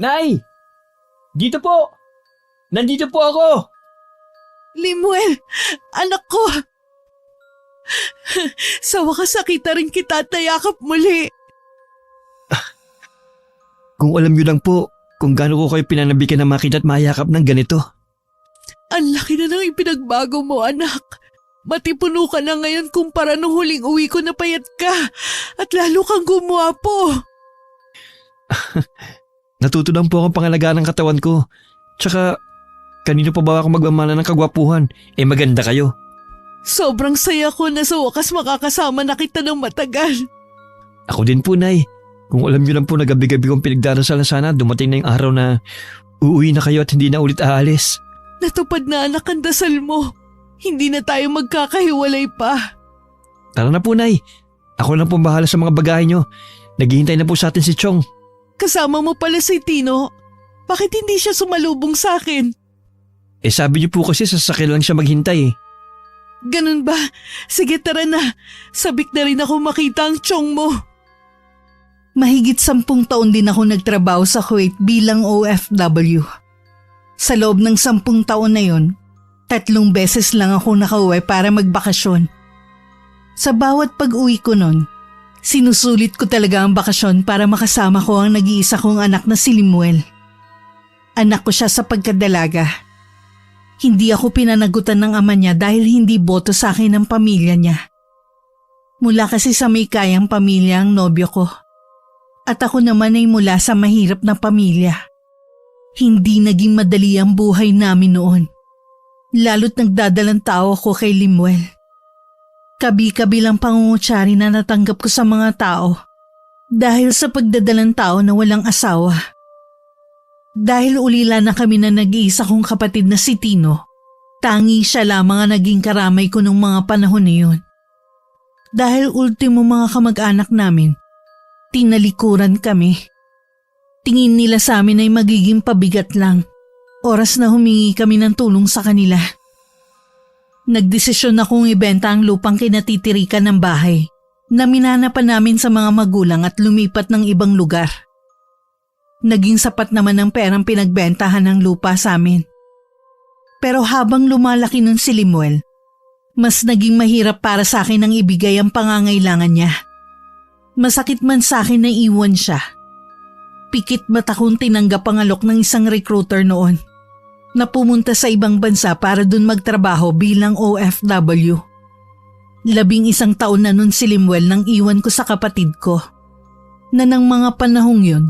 Nay! Dito po! Nandito po ako! Limuel, anak ko! Sa wakas nakita rin kita at nayakap muli. Kung alam niyo lang po kung gaano ko kayo pinanabikan na makita at mayakap ng ganito. Ang laki na ng ipinagbago mo, anak. Matipuno ka na ngayon kumpara nung huling uwi ko na payat ka at lalo kang gumwapo. Natuto lang po akong pangalagaan ng katawan ko. Tsaka, kanino pa ba ako magmamana ng kagwapuhan? Maganda kayo. Sobrang saya ko na sa wakas makakasama na kita ng matagal. Ako din po, Nay. Kung alam niyo lang po na gabi-gabi kong pinagdarasal na sana dumating na yung araw na uuwi na kayo at hindi na ulit aalis. Natupad na, anak, ang dasal mo. Hindi na tayo magkakahiwalay pa. Tara na po, Nay. Ako lang po bahala sa mga bagahe niyo. Naghihintay na po sa atin si Chong. Kasama mo pala si Tino. Bakit hindi siya sumalubong sa akin? Sabi niyo po kasi sa sasakyan lang siya maghintay. Ganun ba? Sige, tara na. Sabik na rin ako makita ang Chong mo. Mahigit 10 taon din ako nagtrabaho sa Kuwait bilang OFW. Sa loob ng 10 taon na yon, 3 beses lang ako nakauwi para magbakasyon. Sa bawat pag-uwi ko nun, sinusulit ko talaga ang bakasyon para makasama ko ang nag-iisa kong anak na si Limuel. Anak ko siya sa pagkadalaga. Hindi ako pinanagutan ng ama niya dahil hindi boto sa akin ng pamilya niya. Mula kasi sa may kayang pamilya ang nobyo ko. At ako naman ay mula sa mahirap na pamilya. Hindi naging madali ang buhay namin noon. Lalo't nagdadalang tao ako kay Limuel. Kabi-kabilang pangungutsari na natanggap ko sa mga tao dahil sa pagdadalang tao na walang asawa. Dahil ulila na kami na nag-iisa kong kapatid na si Tino, tangi siya lamang ang naging karamay ko nung mga panahon na yun. Dahil ultimo mga kamag-anak namin, tinalikuran kami. Tingin nila sa amin ay magiging pabigat lang. Oras na humingi kami ng tulong sa kanila. Nagdesisyon akong ibenta ang lupang kinatitirikan ng bahay na minana pa namin sa mga magulang at lumipat ng ibang lugar. Naging sapat naman ang perang pinagbentahan ng lupa sa amin. Pero habang lumalaki nun si Limuel, mas naging mahirap para sa akin ang ibigay ang pangangailangan niya. Masakit man sa akin na iwan siya. Pikit mata kong tinanggap ang alok ng isang recruiter noon na pumunta sa ibang bansa para dun magtrabaho bilang OFW. 11 taon na nun si Limuel nang iwan ko sa kapatid ko, na ng mga panahong yun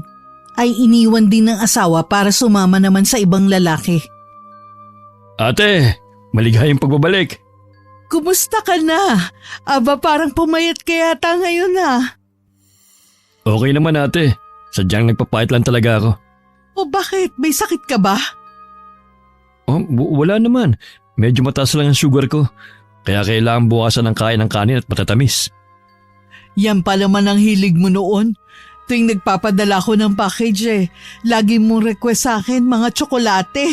ay iniwan din ng asawa para sumama naman sa ibang lalaki. Ate, maligayang pagbabalik. Kumusta ka na? Aba, parang pumayat ka yata ngayon na. Okay naman, ate. Sadyang nagpapait lang talaga ako. O bakit? May sakit ka ba? Wala naman. Medyo mataas lang ang sugar ko. Kaya kailangan buwasan ng kain ng kanin at matatamis. Yan pala man ang hilig mo noon. Tuwing nagpapadala ko ng package lagi mong request sa akin mga tsokolate.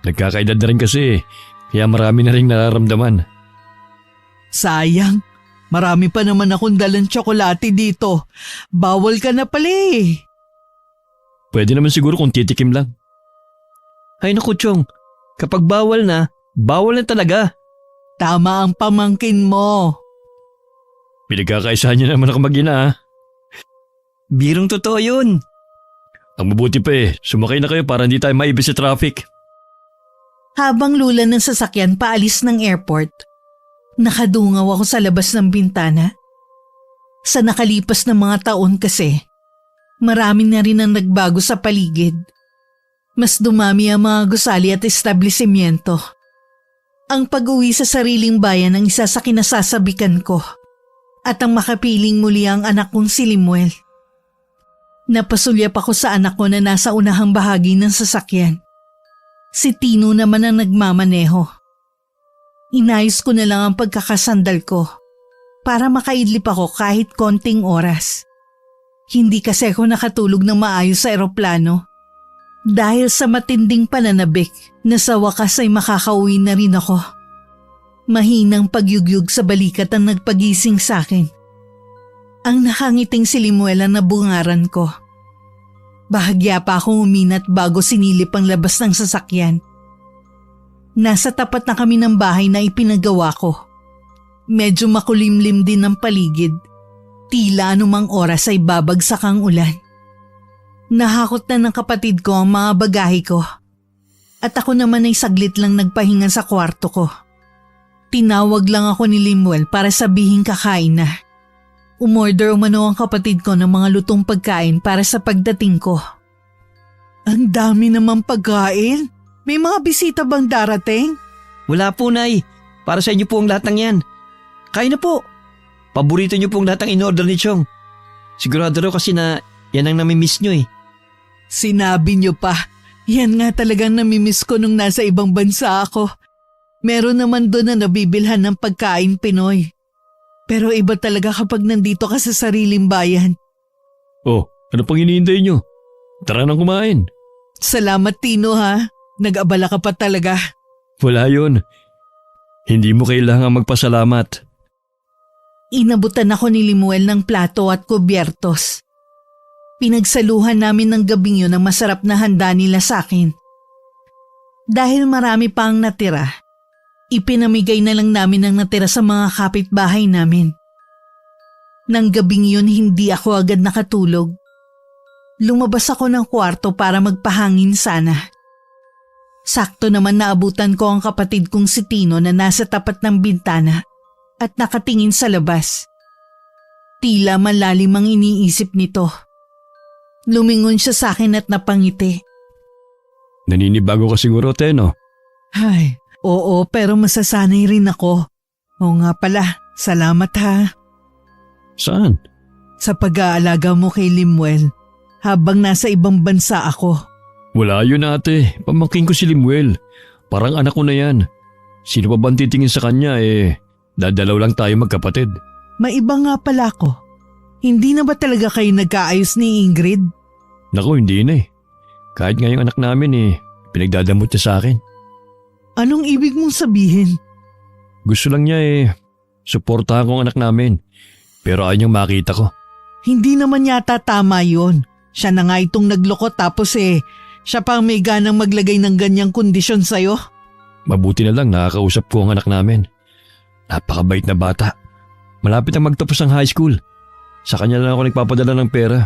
Nagkakaedad na rin kasi, kaya marami na rin nararamdaman. Sayang, marami pa naman akong dalang tsokolate dito. Bawal ka na pala eh. Pwede naman siguro kung titikim lang. Ay naku, Chong, kapag bawal na talaga. Tama ang pamangkin mo. Pinagkakaisahan niyo naman ako mag-ina. Birong totoo yun. Ang mabuti pa sumakay na kayo para hindi tayo maibis sa traffic. Habang lula ng sasakyan paalis ng airport, nakadungaw ako sa labas ng bintana. Sa nakalipas na mga taon kasi, marami na rin ang nagbago sa paligid. Mas dumami ang mga gusali at establishmento. Ang pag-uwi sa sariling bayan ang isa sa kinasasabikan ko at ang makapiling muli ang anak kong si Limuel. Napasulyap ako sa anak ko na nasa unahang bahagi ng sasakyan. Si Tino naman ang nagmamaneho. Inayos ko na lang ang pagkakasandal ko para makaidlip ako kahit konting oras. Hindi kasi ako nakatulog ng maayos sa eroplano dahil sa matinding pananabik na sa wakas ay makakauwi na rin ako. Mahinang pagyugyug sa balikat ang nagpagising sa akin. Ang nakangiting si Limuel ang nabungaran ko. Bahagya pa akong uminat bago sinilip ang labas ng sasakyan. Nasa tapat na kami ng bahay na ipinagawa ko. Medyo makulimlim din ang paligid. Tila anumang oras ay babagsak ang ulan. Nahakot na ng kapatid ko ang mga bagahe ko. At ako naman ay saglit lang nagpahinga sa kwarto ko. Tinawag lang ako ni Limuel para sabihin kakain na. Umorder umano ang kapatid ko ng mga lutong pagkain para sa pagdating ko. Ang dami namang pagkain. May mga bisita bang darating? Wala po, Nay. Para sa inyo po ang lahat ng yan. Kain na po. Paborito niyo pong lahat ang in-order ni Chong. Sigurado raw kasi na yan ang namimiss niyo eh. Sinabi niyo pa. Yan nga talagang namimiss ko nung nasa ibang bansa ako. Meron naman doon na nabibilhan ng pagkain Pinoy. Pero iba talaga kapag nandito ka sa sariling bayan. Oh, ano pang iniintay niyo? Tara nang kumain. Salamat Tino ha. Nag-abala ka pa talaga. Wala yun. Hindi mo kailangang magpasalamat. Inabutan ako ni Limuel ng plato at kubyertos. Pinagsaluhan namin ng gabing yun ang masarap na handa nila sa akin. Dahil marami pa ang natira, ipinamigay na lang namin ang natira sa mga kapitbahay namin. Nang gabing yun hindi ako agad nakatulog. Lumabas ako ng kwarto para magpahangin sana. Sakto naman naabutan ko ang kapatid kong si Tino na nasa tapat ng bintana at nakatingin sa labas. Tila malalim ang iniisip nito. Lumingon siya sa akin at napangiti. Naninibago ka siguro, Teno. Ay, oo pero masasanay rin ako. Oo nga pala, salamat ha. Saan? Sa pag-aalaga mo kay Limuel habang nasa ibang bansa ako. Wala yun ate. Pamangkin ko si Limuel. Parang anak ko na yan. Sino pa bang titingin sa kanya dadalaw lang tayo magkapatid. Maiba nga pala ako. Hindi na ba talaga kayo nagkaayos ni Ingrid? Naku, hindi na eh. Kahit nga yung anak namin pinagdadamot niya sa akin. Anong ibig mong sabihin? Gusto lang niya suportahan ko ang anak namin. Pero ayaw niyang makita ko. Hindi naman yata tama yon. Siya na nga itong nagloko tapos siya pang may ganang maglagay ng ganyang kondisyon sa'yo. Mabuti na lang nakakausap ko ang anak namin. Napakabait na bata. Malapit na magtapos ng high school. Sa kanya lang ako nagpapadala ng pera.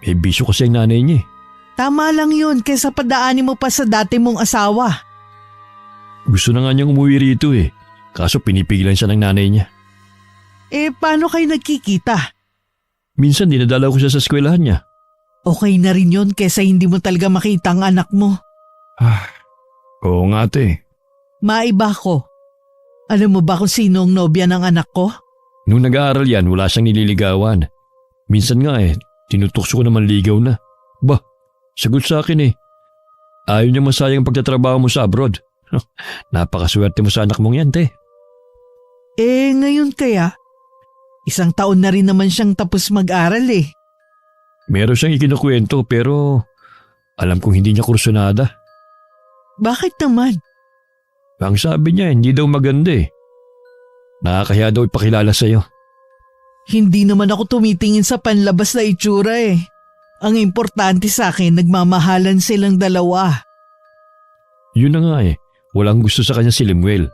May bisyo kasi ang nanay niya. Tama lang yun kaysa padaanin mo pa sa dati mong asawa. Gusto na nga niyang umuwi rito Kaso pinipigilan siya ng nanay niya. Paano kayo nagkikita? Minsan dinadalaw ko siya sa eskwelahan niya. Okay na rin yun kaysa hindi mo talaga makita ang anak mo. Oo nga ate. Maiba ko. Alam mo ba kung sino ang nobya ng anak ko? Nung nag-aaral yan, wala siyang nililigawan. Minsan nga tinutukso ko naman ligaw na. Bah, sagot sa akin Ayaw niya masayang ang pagtatrabaho mo sa abroad. Napakaswerte mo sa anak mong yan, te. Ngayon kaya? 1 taon na rin naman siyang tapos mag-aral Meron siyang ikinukwento pero alam kong hindi niya kursunada. Bakit naman? Ang sabi niya hindi daw maganda Nakakahiya daw ipakilala sa'yo. Hindi naman ako tumitingin sa panlabas na itsura Ang importante sa akin, nagmamahalan silang dalawa. Yun na nga walang gusto sa kanya si Limuel.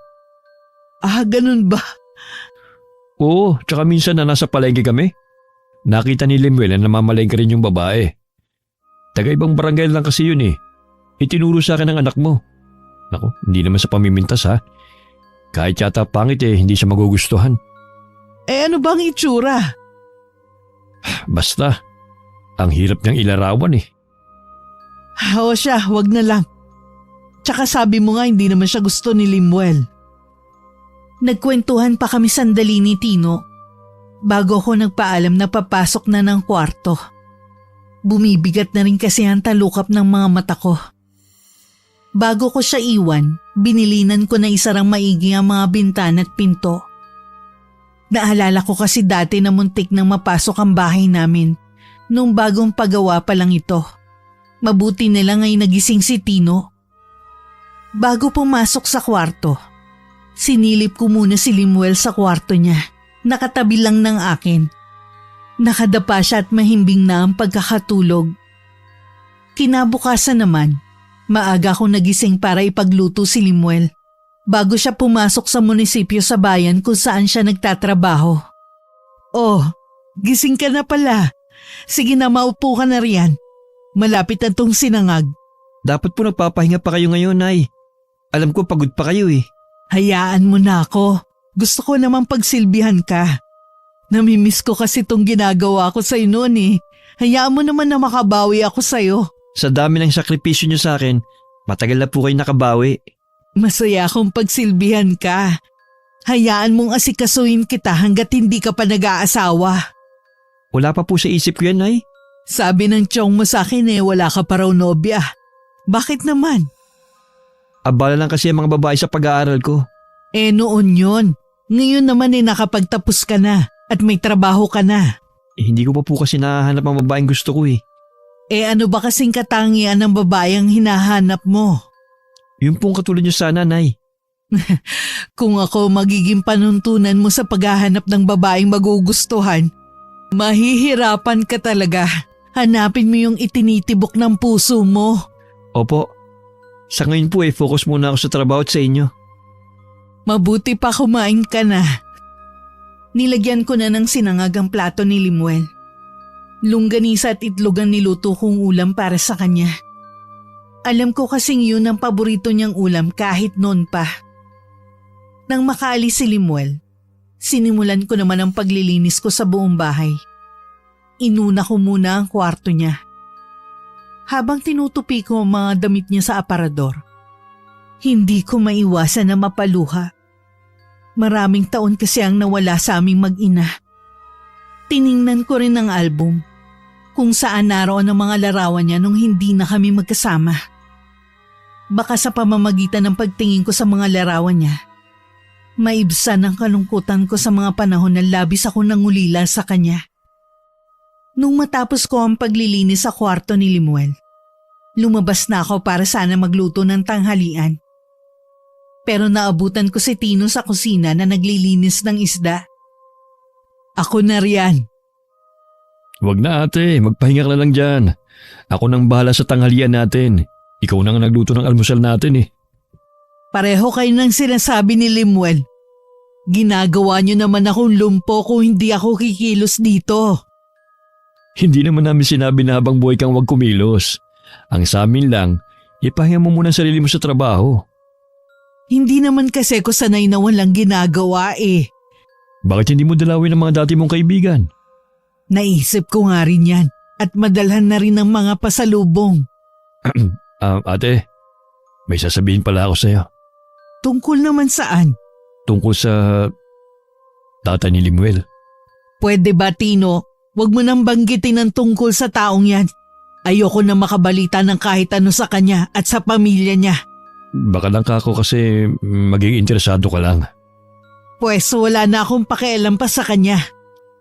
Ganun ba? Oo, tsaka minsan na nasa palengke kami. Nakita ni Limuel na namamalengke rin yung babae. Taga ibang barangay lang kasi yun Itinuro sa akin ng anak mo. Naku, hindi naman sa pamimintas ha. Kahit yata pangit hindi siya magugustuhan. Ano bang itsura? Basta, ang hirap niyang ilarawan O siya, wag na lang. Tsaka sabi mo nga hindi naman siya gusto ni Limuel. Nagkwentuhan pa kami sandali ni Tino bago ako nagpaalam na papasok na ng kwarto. Bumibigat na rin kasi ang talukap ng mga mata ko. Bago ko siya iwan, binilinan ko na isarang maigi ang mga bintana at pinto. Naalala ko kasi dati na muntik nang mapasok ang bahay namin nung bagong pagawa pa lang ito. Mabuti na lang ay nagising si Tino. Bago pumasok sa kwarto, sinilip ko muna si Limuel sa kwarto niya. Nakatabi lang ng akin. Nakadapa siya at mahimbing na ang pagkakatulog. Kinabukasan naman, maaga akong nagising para ipagluto si Limuel bago siya pumasok sa munisipyo sa bayan kung saan siya nagtatrabaho. Oh, gising ka na pala. Sige na, maupo ka na riyan. Malapit na tong sinangag. Dapat po nagpapahinga pa kayo ngayon, Nay. Alam ko pagod pa kayo eh. Hayaan mo na ako. Gusto ko namang pagsilbihan ka. Namimiss ko kasi tong ginagawa ko sa'yo noon eh. Hayaan mo naman na makabawi ako sa'yo. Sa dami ng sakripisyo niyo sa akin, matagal na po kayo nakabawi. Masaya akong pagsilbihan ka. Hayaan mong asikasuhin kita hanggat hindi ka pa nag-aasawa. Wala pa po sa isip ko yan, Nay. Sabi ng tiyong mo sa akin wala ka pa raw nobya. Bakit naman? Abala lang kasi ang mga babae sa pag-aaral ko. Noon yun. Ngayon naman nakapagtapos ka na at may trabaho ka na. Hindi ko pa po kasi nahahanap ang babaeng gusto ko eh. Ano ba kasing katangian ng babaeng hinahanap mo? Yung pong katulad niyo sana, Nay. Kung ako magiging panuntunan mo sa paghahanap ng babaeng magugustuhan, mahihirapan ka talaga. Hanapin mo yung itinitibok ng puso mo. Opo. Sa ngayon po focus muna ako sa trabaho at sa inyo. Mabuti pa kumain ka na. Nilagyan ko na ng sinangag ang plato ni Limuel. Longganisa at itlog ang niluto kong ulam para sa kanya. Alam ko kasing yun ang paborito niyang ulam kahit noon pa. Nang makaalis si Limuel, sinimulan ko naman ang paglilinis ko sa buong bahay. Inuna ko muna ang kwarto niya. Habang tinutupi ko ang mga damit niya sa aparador, hindi ko maiwasan na mapaluha. Maraming taon kasi ang nawala sa aming mag-ina. Tiningnan ko rin ang album kung saan naroon ang mga larawan niya nung hindi na kami magkasama. Baka sa pamamagitan ng pagtingin ko sa mga larawan niya, maibsan ang kalungkutan ko sa mga panahon na labis ako nangulila sa kanya. Nung matapos ko ang paglilinis sa kwarto ni Limuel, lumabas na ako para sana magluto ng tanghalian. Pero naabutan ko si Tino sa kusina na naglilinis ng isda. Ako na riyan. Wag na ate, magpahinga ka na lang dyan. Ako nang bahala sa tanghalian natin. Ikaw nang nagluto ng almusal natin eh. Pareho kayo ng sinasabi ni Limuel. Ginagawa niyo naman akong lumpo kung hindi ako kikilos dito. Hindi naman namin sinabi na habang buhay kang wag kumilos. Ang sa amin lang, ipahinga mo muna ang sarili mo sa trabaho. Hindi naman kasi ko sanay na walang ginagawa eh. Bakit hindi mo dalawin ang mga dati mong kaibigan? Naisip ko nga rin yan at madalhan na rin ng mga pasalubong. Ate, may sasabihin pala ako sa'yo. Tungkol naman saan? Tungkol sa tatay ni Limuel. Pwede ba Tino? Huwag mo nang banggitin ang tungkol sa taong yan. Ayoko na makabalita ng kahit ano sa kanya at sa pamilya niya. Baka lang kako kasi maging interesado ka lang. Pwes wala na akong pakialam pa sa kanya.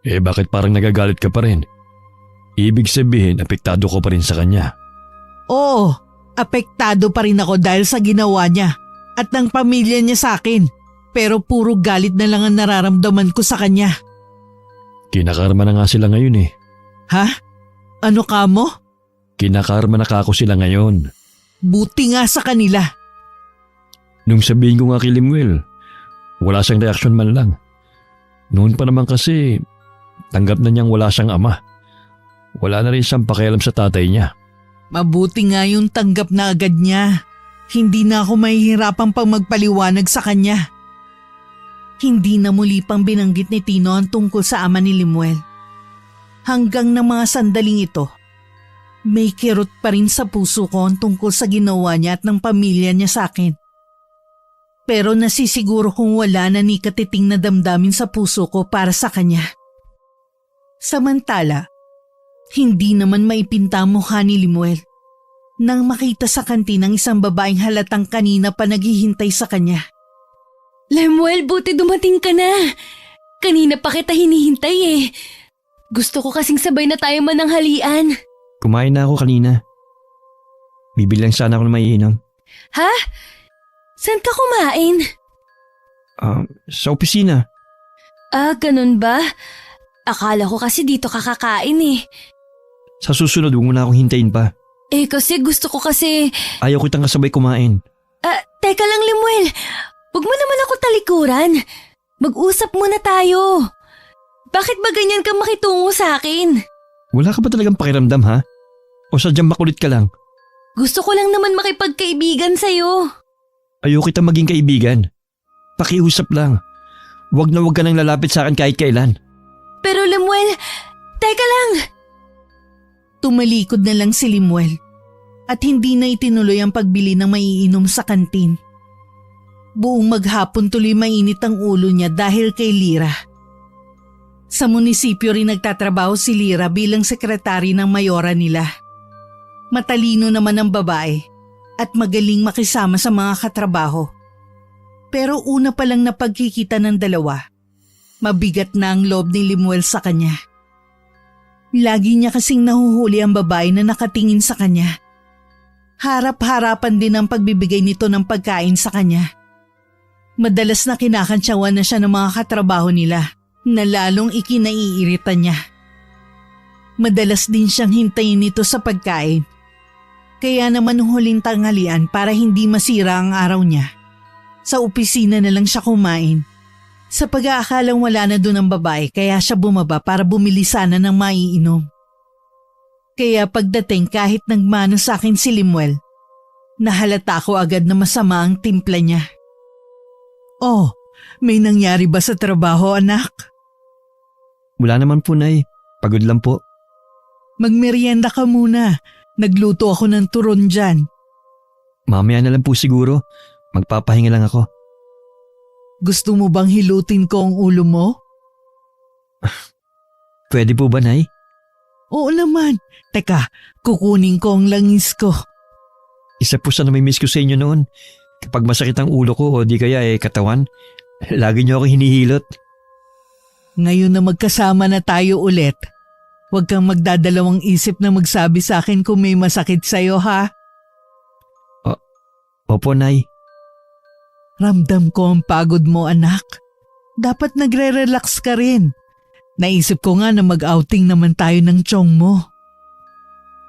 Bakit parang nagagalit ka pa rin? Ibig sabihin, apektado ko pa rin sa kanya. Oo, apektado pa rin ako dahil sa ginawa niya at ng pamilya niya sa akin. Pero puro galit na lang ang nararamdaman ko sa kanya. Kinakarma na nga sila ngayon eh. Ha? Ano ka mo? Kinakarma na kako sila ngayon. Buti nga sa kanila. Nung sabihin ko nga kay Limuel, wala siyang reaksyon man lang. Noon pa naman kasi, tanggap na niyang wala siyang ama. Wala na rin siyang pakialam sa tatay niya. Mabuti nga yung tanggap na agad niya. Hindi na ako mahihirapang pang magpaliwanag sa kanya. Hindi na muli pang binanggit ni Tino ang tungkol sa ama ni Limuel. Hanggang ng mga sandaling ito, may kirot pa rin sa puso ko ang tungkol sa ginawa niya at ng pamilya niya sa akin. Pero nasisiguro kong wala na ni katiting na damdamin sa puso ko para sa kanya. Samantala, hindi naman maipinta ang mukha ni Limuel nang makita sa kantinang isang babaeng halatang kanina pa naghihintay sa kanya. Lemuel, buti dumating ka na. Kanina pa kita hinihintay eh. Gusto ko kasing sabay na tayo mananghalian. Kumain na ako kanina. Bibili lang sana ako ng maiinom. Ha? Saan ka kumain? Sa opisina. Ganun ba? Akala ko kasi dito kakakain eh. Sa susunod, huwag mo na akong hintayin pa. Kasi gusto ko kasi… Ayaw kitang kasabay kumain. Teka lang, Lemuel. Huwag mo naman ako talikuran. Mag-usap muna tayo. Bakit ba ganyan ka makitungo sa akin? Wala ka ba talagang pakiramdam ha? O sadyang makulit ka lang? Gusto ko lang naman makipagkaibigan sa'yo. Ayaw kitang maging kaibigan. Pakiusap lang. Huwag na huwag ka nang lalapit sa akin kahit kailan. Pero Lemuel, teka lang. Tumalikod na lang si Lemuel at hindi na itinuloy ang pagbili ng maiinom sa kantin. Buong maghapon tuloy mainit ang ulo niya dahil kay Lyra. Sa munisipyo rin nagtatrabaho si Lyra bilang sekretary ng mayora nila. Matalino naman ang babae at magaling makisama sa mga katrabaho. Pero una pa lang na pagkikita ng dalawa, mabigat na ang loob ni Lemuel sa kanya. Lagi niya kasing nahuhuli ang babae na nakatingin sa kanya. Harap-harapan din ang pagbibigay nito ng pagkain sa kanya. Madalas na kinakantsawan na siya ng mga katrabaho nila na lalong ikinaiirita niya. Madalas din siyang hintayin nito sa pagkain. Kaya naman huling tanghalian para hindi masira ang araw niya. Sa opisina na lang siya kumain. Sa pag-aakalang wala na doon ang babae kaya siya bumaba para bumili sana ng maiinom. Kaya pagdating kahit nagmano sa akin si Lemuel, nahalata ko agad na masama ang timpla niya. Oh, may nangyari ba sa trabaho, anak? Wala naman po, Nay. Pagod lang po. Magmerienda ka muna. Nagluto ako ng turon dyan. Mamaya na lang po siguro. Magpapahinga lang ako. Gusto mo bang hilutin ko ang ulo mo? Pwede po ba, Nay? Oo naman. Teka, kukunin ko ang langis ko. Isa po sa namimiss ko sa inyo noon. Kapag masakit ang ulo ko o di kaya katawan, lagi niyo ako hinihilot. Ngayon na magkasama na tayo ulit, huwag kang magdadalawang isip na magsabi sa akin kung may masakit sa'yo, ha? Opo, Nay. Ramdam ko ang pagod mo, anak. Dapat nagre-relax ka rin. Naisip ko nga na mag-outing naman tayo ng tiyong mo.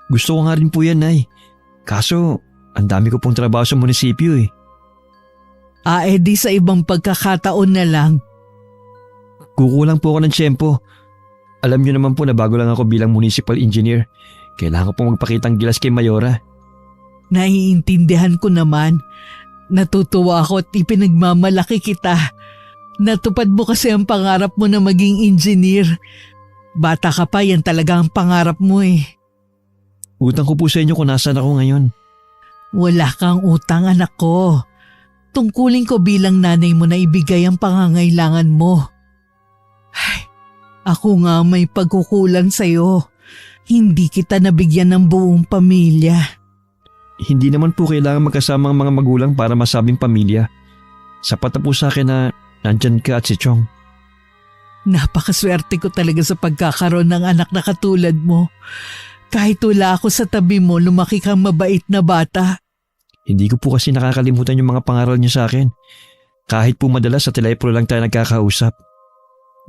Gusto ko nga rin po yan, Nay. Kaso, ang dami ko pong trabaho sa munisipyo eh. Di sa ibang pagkakataon na lang. Kukulang po ako ng tiyempo. Alam niyo naman po na bago lang ako bilang municipal engineer. Kailangan ko pong magpakitang gilas kay Mayora. Naiintindihan ko naman. Natutuwa ako at ipinagmamalaki kita. Natupad mo kasi ang pangarap mo na maging engineer. Bata ka pa, yan talaga ang pangarap mo eh. Utang ko po sa inyo kung nasaan ako ngayon. Wala kang utang, anak ko. Tungkulin ko bilang nanay mo na ibigay ang pangangailangan mo. Ay, ako nga may pagkukulang sa'yo. Hindi kita nabigyan ng buong pamilya. Hindi naman po kailangan magkasama ang mga magulang para masabing pamilya. Sapat na po sa akin na nandyan ka at si Chong. Napakaswerte ko talaga sa pagkakaroon ng anak na katulad mo. Kahit wala ako sa tabi mo, lumaki kang mabait na bata. Hindi ko po kasi nakakalimutan yung mga pangaral niyo sa akin. Kahit po madalas sa telepono lang tayo nagkakausap.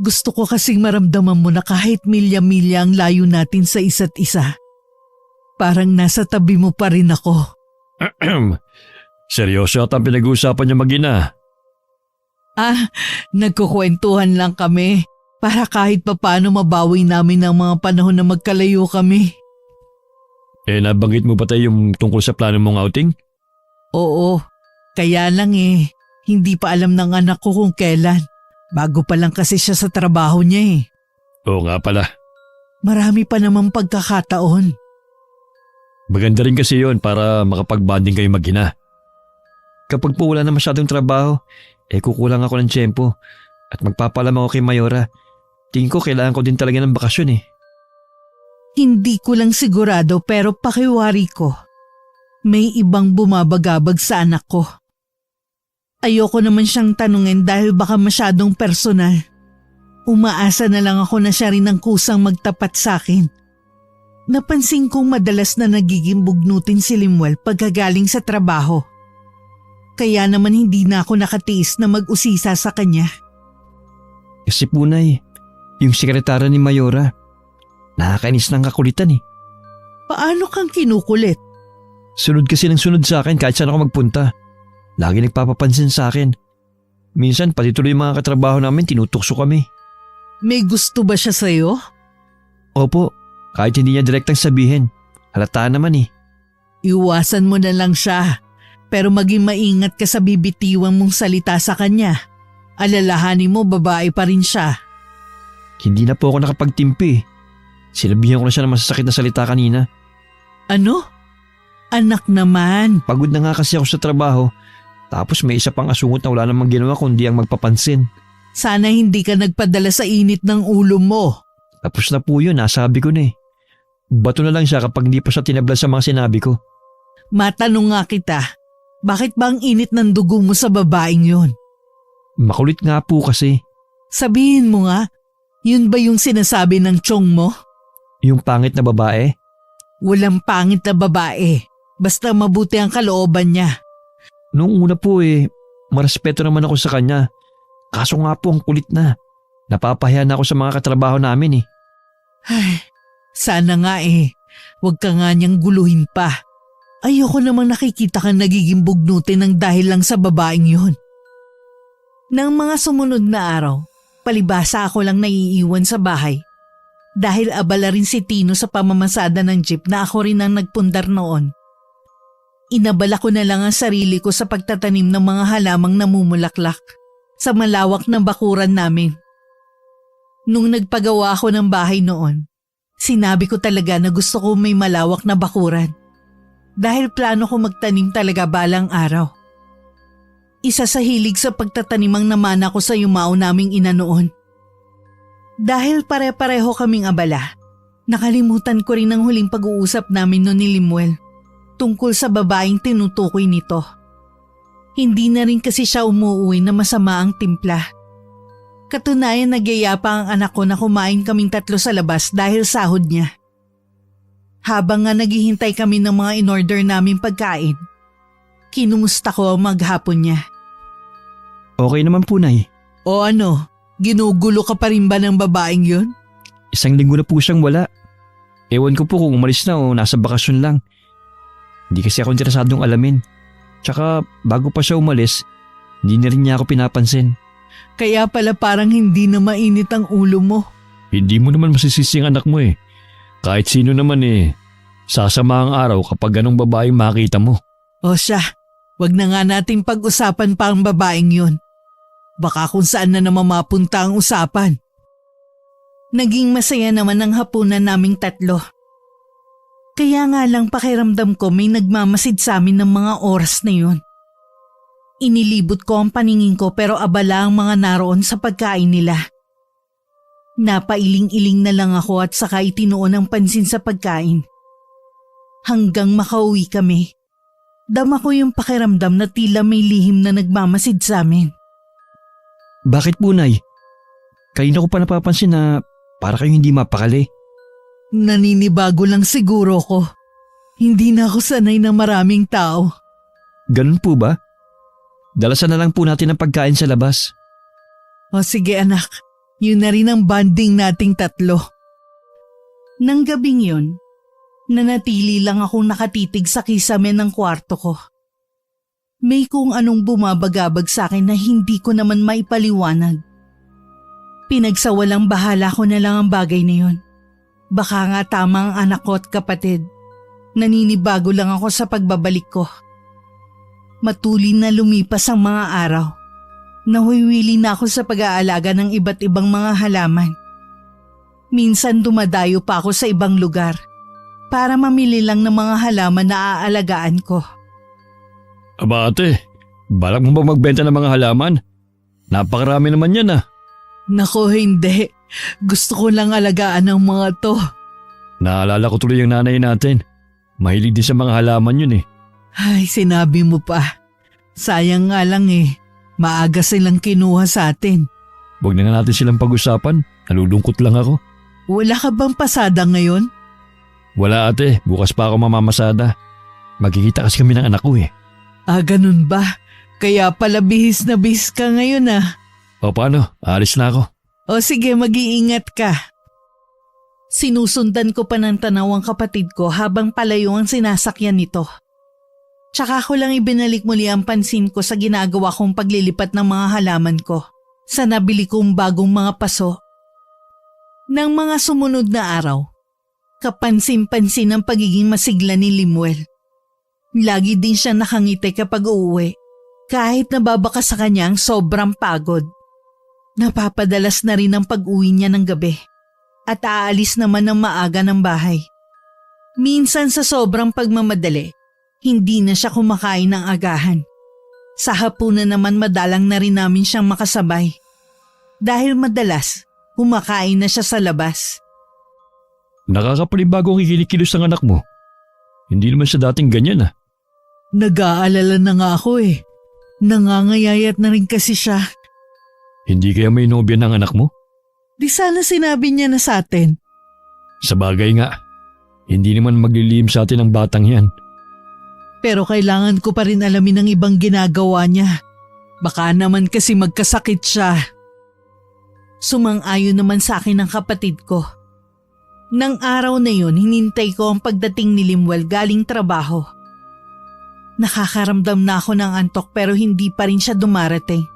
Gusto ko kasing maramdaman mo na kahit milya-milya ang layo natin sa isa't isa. Parang nasa tabi mo pa rin ako. Seryoso at ang pinag-uusapan niyo mag-ina. Nagkukwentuhan lang kami para kahit papano mabawi namin ang mga panahon na magkalayo kami. Nabanggit mo ba tayo yung tungkol sa plano mong outing? Oo, kaya lang hindi pa alam ng anak ko kung kailan. Bago pa lang kasi siya sa trabaho niya eh. Oo nga pala. Marami pa namang pagkakataon. Maganda rin kasi yon para makapag-bonding kayo mag-ina. Kapag po wala na masyadong trabaho, kukulang ako ng tiyempo at magpapalam ako kay Mayora. Tingin ko kailangan ko din talaga ng bakasyon eh. Hindi ko lang sigurado pero pakiwari ko. May ibang bumabagabag sa anak ko. Ayoko naman siyang tanungin dahil baka masyadong personal. Umaasa na lang ako na siya rin ang kusang magtapat sa akin. Napansin kong madalas na nagiging bugnutin si Lemuel pagkagaling sa trabaho. Kaya naman hindi na ako nakatiis na mag-usisa sa kanya. Kasi punay, yung sekretara ni Mayora, nakakainis ng kakulitan eh. Paano kang kinukulit? Sunod kasi ng sunod sa akin kahit saan ako magpunta. Lagi nagpapapansin sa akin. Minsan pati tuloy yung mga katrabaho namin tinutukso kami. May gusto ba siya sa'yo? Opo, kahit hindi niya direktang sabihin. Halata naman eh. Iwasan mo na lang siya. Pero maging maingat ka sa bibitiwang mong salita sa kanya. Alalahanin mo babae pa rin siya. Hindi na po ako nakapagtimpi eh. Sinabihan ko na siya ng masasakit na salita kanina. Ano? Anak naman. Pagod na nga kasi ako sa trabaho. Tapos may isa pang asungot na wala namang ginawa kundi ang magpapansin. Sana hindi ka nagpadala sa init ng ulo mo. Tapos na po yun, nasabi ko na eh. Bato na lang siya kapag hindi pa siya tinabla sa mga sinabi ko. Matanong nga kita, bakit ba ang init ng dugo mo sa babaeng yun? Makulit nga po kasi. Sabihin mo nga, yun ba yung sinasabi ng tiyong mo? Yung pangit na babae? Walang pangit na babae. Basta mabuti ang kalooban niya. Noong una po marespeto naman ako sa kanya. Kaso nga po ang kulit na. Napapahiya na ako sa mga katrabaho namin eh. Ay, sana nga Huwag ka nga niyang guluhin pa. Ayoko namang nakikita kang nagiging bugnutin ng dahil lang sa babaeng yun. Nang mga sumunod na araw, palibasa ako lang naiiwan sa bahay. Dahil abala rin si Tino sa pamamasada ng jeep na ako rin ang nagpundar noon. Inabala ko na lang ang sarili ko sa pagtatanim ng mga halamang namumulaklak sa malawak na bakuran namin. Nung nagpagawa ako ng bahay noon, sinabi ko talaga na gusto ko may malawak na bakuran. Dahil plano ko magtanim talaga balang araw. Isa sa hilig sa pagtatanim ang namana ko sa yumao naming ina noon. Dahil pare-pareho kaming abala, nakalimutan ko rin ang huling pag-uusap namin noon ni Limuel tungkol sa babaeng tinutukoy nito. Hindi na rin kasi siya umuuwi na masama ang timpla. Katunayan nagyaya pa ang anak ko na kumain kaming 3 sa labas dahil sahod niya. Habang nga naghihintay kami ng mga in-order naming pagkain, kinumusta ko ang maghapon niya. Okay naman po, Nay. O ano? Ginugulo ka pa rin ba ng babaeng yun? 1 linggo na po siyang wala. Ewan ko po kung umalis na o nasa bakasyon lang. Hindi kasi ako interesadong alamin. Tsaka bago pa siya umalis, hindi na rin niya ako pinapansin. Kaya pala parang hindi na mainit ang ulo mo. Hindi mo naman masisisi ang anak mo eh. Kahit sino naman sasama ang araw kapag ganong babaeng makita mo. O siya, wag na nga nating pag-usapan pa ang babaeng yun. Baka kung saan na naman mapunta ang usapan. Naging masaya naman ang hapunan naming 3. Kaya nga lang pakiramdam ko may nagmamasid sa amin ng mga oras na yun. Inilibot ko ang paningin ko pero abala ang mga naroon sa pagkain nila. Napailing-iling na lang ako at saka itinuon ang pansin sa pagkain. Hanggang makauwi kami, dama ko yung pakiramdam na tila may lihim na nagmamasid sa amin. Bakit po, Nay? Kanina ko pa napapansin na para kayong hindi mapakali. Naninibago lang siguro ko. Hindi na ako sanay na maraming tao. Ganun po ba? Dalasan na lang po natin ang pagkain sa labas. O sige anak, yun na rin ang bonding nating 3. Nang gabing yun, nanatili lang akong nakatitig sa kisame ng kwarto ko. May kung anong bumabagabag sa akin na hindi ko naman maipaliwanag. Pinagsawalang bahala ko na lang ang bagay na yun. Baka nga tama ang anak ko at kapatid. Naninibago lang ako sa pagbabalik ko. Matulin na lumipas ang mga araw. Nahuwiwili na ako sa pag-aalaga ng iba't ibang mga halaman. Minsan dumadayo pa ako sa ibang lugar para mamili lang ng mga halaman na aalagaan ko. Aba ate, balak mo ba magbenta ng mga halaman? Napakarami naman yan Nako hindi. Gusto ko lang alagaan ang mga to. Naalala ko tuloy yung nanay natin. Mahilig din sa mga halaman yun Ay, sinabi mo pa. Sayang nga lang maaga silang kinuha sa atin. Huwag na nga natin silang pag-usapan. Nalulungkot lang ako. Wala ka bang pasada ngayon? Wala ate, bukas pa ako mamamasada. Magkikita kasi kami ng anak ko Ganun ba? Kaya pala bihis na bihis ka ngayon O paano, alis na ako. O sige, mag-iingat ka. Sinusundan ko pa ng tanaw ang kapatid ko habang palayo ang sinasakyan nito. Tsaka ko lang ibinalik muli ang pansin ko sa ginagawa kong paglilipat ng mga halaman ko sa nabili kong bagong mga paso. Nang mga sumunod na araw, kapansin-pansin ang pagiging masigla ni Limuel. Lagi din siya nakangiti kapag uuwi, kahit nababaka sa kanya ang sobrang pagod. Napapadalas na rin ang pag-uwi niya ng gabi at aalis naman ng maaga ng bahay. Minsan sa sobrang pagmamadali, hindi na siya kumakain ng agahan. Sa hapunan naman madalang na rin namin siyang makasabay. Dahil madalas, kumakain na siya sa labas. Nakakapanibago ang ikinikilos ng anak mo. Hindi naman siya dating ganyan. Nag-aalala na nga ako eh. Nangangayayat na rin kasi siya. Hindi kaya may nobya ng anak mo? Di sana sinabi niya na sa atin. Sa bagay nga, hindi naman maglilihim sa atin ang batang yan. Pero kailangan ko pa rin alamin ang ibang ginagawa niya. Baka naman kasi magkasakit siya. Sumang-ayon naman sa akin ang kapatid ko. Nang araw na yun, hinintay ko ang pagdating ni Limuel galing trabaho. Nakakaramdam na ako ng antok pero hindi pa rin siya dumarating.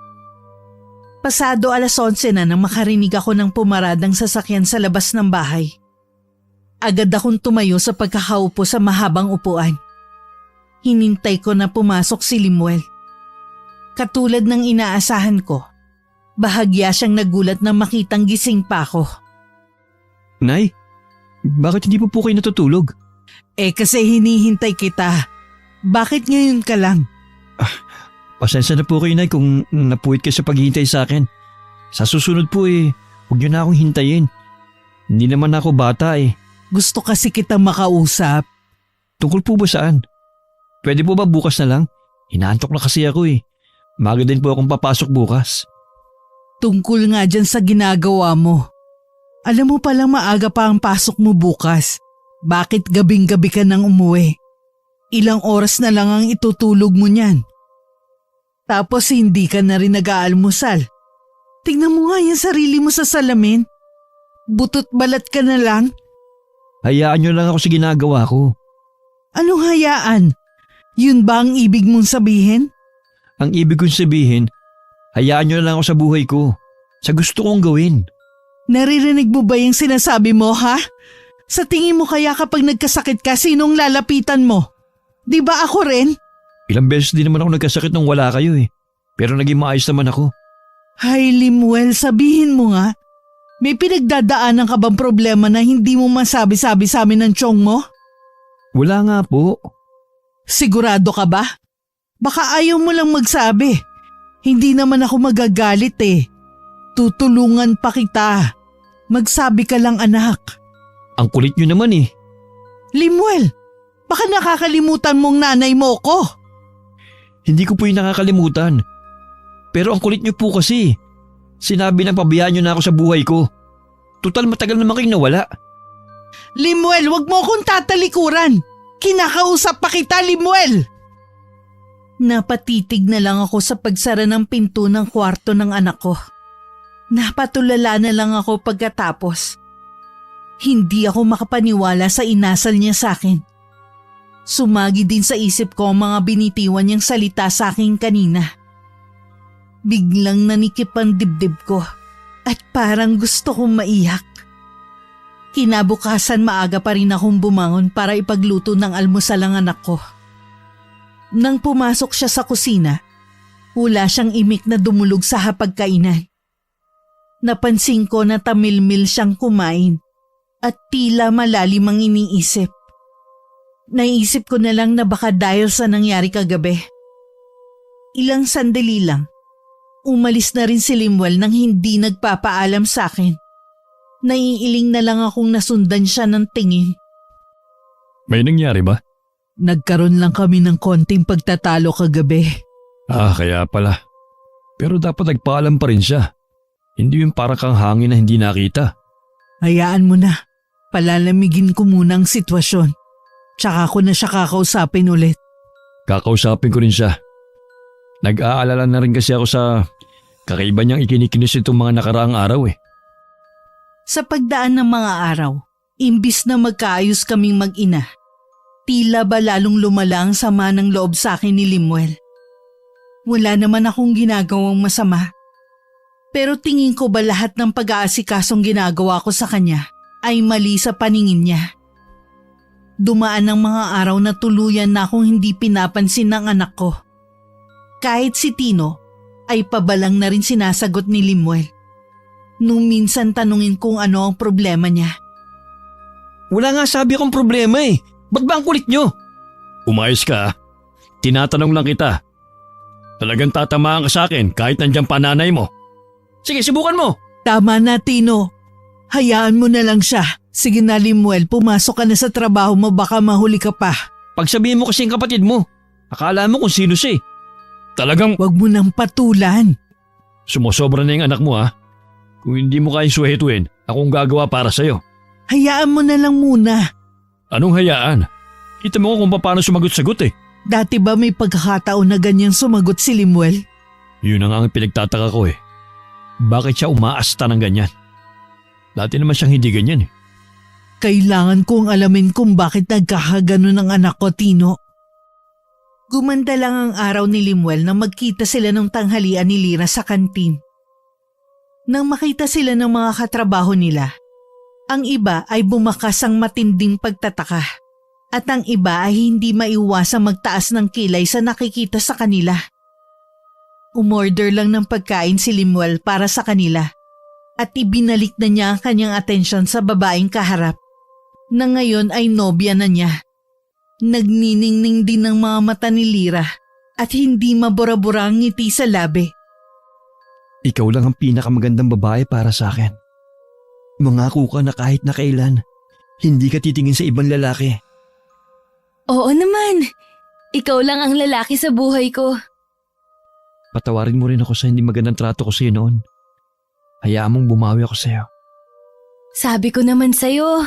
Pasado 11:00 na nang makarinig ako ng pumaradang sasakyan sa labas ng bahay. Agad akong tumayo sa pagkakaupo sa mahabang upuan. Hinintay ko na pumasok si Limuel. Katulad ng inaasahan ko, bahagya siyang nagulat na makitang gising pa ako. Nay, bakit hindi po kayo natutulog? Kasi hinihintay kita. Bakit ngayon ka lang? Pasensya na po kayo, Nay, kung napuwit kayo sa paghihintay sa akin. Sa susunod po huwag niyo na akong hintayin. Hindi naman ako bata eh. Gusto kasi kita makausap. Tungkol po ba saan? Pwede po ba bukas na lang? Hinaantok na kasi ako eh. Maaga din po akong papasok bukas. Tungkol nga dyan sa ginagawa mo. Alam mo palang maaga pa ang pasok mo bukas. Bakit gabing-gabi ka nang umuwi? Ilang oras na lang ang itutulog mo niyan. Tapos hindi ka na rin nag-aalmusal. Tingnan mo nga yung sarili mo sa salamin. Butot balat ka na lang. Hayaan niyo lang ako sa ginagawa ko. Anong hayaan? Yun ba ang ibig mong sabihin? Ang ibig kong sabihin, hayaan niyo lang ako sa buhay ko. Sa gusto kong gawin. Naririnig mo ba yung sinasabi mo, ha? Sa tingin mo kaya kapag nagkasakit ka, sinong lalapitan mo? Di ba ako rin? Ilang beses din naman ako nagkasakit nung wala kayo eh. Pero naging maayos naman ako. Hay Limuel, sabihin mo nga. May pinagdadaanan ka bang problema na hindi mo masabi-sabi sa amin ng tiyong mo? Wala nga po. Sigurado ka ba? Baka ayaw mo lang magsabi. Hindi naman ako magagalit eh. Tutulungan pa kita. Magsabi ka lang anak. Ang kulit niyo naman eh. Limuel, baka nakakalimutan mong nanay mo ko. Hindi ko po yung nakakalimutan. Pero ang kulit niyo po kasi. Sinabi na pabayaan niyo na ako sa buhay ko. Total matagal naman kayong nawala. Limuel, wag mo akong tatalikuran. Kinakausap pa kita, Limuel. Napatitig na lang ako sa pagsara ng pinto ng kwarto ng anak ko. Napatulala na lang ako pagkatapos. Hindi ako makapaniwala sa inasal niya sa akin. Sumagi din sa isip ko ang mga binitiwan niyang salita sa akin kanina. Biglang nanikip ang dibdib ko at parang gusto kong maiyak. Kinabukasan maaga pa rin akong bumangon para ipagluto ng almusal ang anak ko. Nang pumasok siya sa kusina, wala siyang imik na dumulog sa hapagkainan. Napansin ko na tamilmil siyang kumain at tila malalim ang iniisip. Naisip ko na lang na baka dahil sa nangyari kagabi. Ilang sandali lang, umalis na rin si Limuel nang hindi nagpapaalam sa akin. Naiiling na lang akong nasundan siya ng tingin. May nangyari ba? Nagkaroon lang kami ng konting pagtatalo kagabi. Kaya pala. Pero dapat nagpaalam pa rin siya. Hindi yung para kang hangin na hindi nakita. Hayaan mo na. Palalamigin ko muna ang sitwasyon. Tsaka ko na siya kakausapin ulit. Kakausapin ko rin siya. Nag-aalala na rin kasi ako sa kakaiba niyang ikinikinis itong mga nakaraang araw eh. Sa pagdaan ng mga araw, Imbis na magkaayos kaming mag-ina, tila ba lalong lumala ang sama ng loob sa akin ni Limuel. Wala naman akong ginagawang masama. Pero tingin ko ba lahat ng pag-aasikasong ginagawa ko sa kanya ay mali sa paningin niya? Dumaan ang mga araw na tuluyan na akong hindi pinapansin ng anak ko. Kahit si Tino ay pabalang na rin sinasagot ni Limuel. Nung minsan tanungin kung ano ang problema niya. Wala nga sabi akong problema eh. Ba't ba ang kulit nyo? Umayos ka. Tinatanong lang kita. Talagang tatamaan ka sa akin kahit nandiyan pa nanay mo. Sige, subukan mo. Tama na, Tino. Hayaan mo na lang siya. Sige na, Limuel, pumasok ka na sa trabaho mo, baka mahuli ka pa. Pagsabihin mo kasi ang kapatid mo. Akala mo kung sino siya eh. Talagang Huwag mo nang patulan. sumusobra na yung anak mo ha. Kung hindi mo kayang suhetuin, akong gagawa para sa'yo. Hayaan mo na lang muna. Anong hayaan? Kita mo kung paano sumagot-sagot eh. Dati ba may pagkakataon na ganyan sumagot si Limuel? Yun na nga ang pinagtataka ko eh. Bakit siya umaasta ng ganyan? Dati naman siyang hindi ganyan eh. Kailangan kong alamin kung bakit nagkakaganon ang anak ko, Tino. Gumanda lang ang araw ni Limuel nang magkita sila ng tanghalian ni Lira sa kantin. Nang makita sila ng mga katrabaho nila, ang iba ay bumakas ang matinding pagtataka at ang iba ay hindi maiwasang magtaas ng kilay sa nakikita sa kanila. Umorder lang ng pagkain si Limuel para sa kanila at ibinalik na niya ang kanyang atensyon sa babaeng kaharap na ngayon ay nobya na niya. Nagniningning din ng mga mata ni Lira at hindi mabura-bura ang ngiti sa labi. Ikaw lang ang pinakamagandang babae para sa akin. Mangako ka na kahit na kailan, hindi ka titingin sa ibang lalaki. Oo naman. Ikaw lang ang lalaki sa buhay ko. Patawarin mo rin ako sa hindi magandang trato ko sa'yo noon. Hayaan mong bumawi ako sa'yo. Sabi ko naman sa'yo,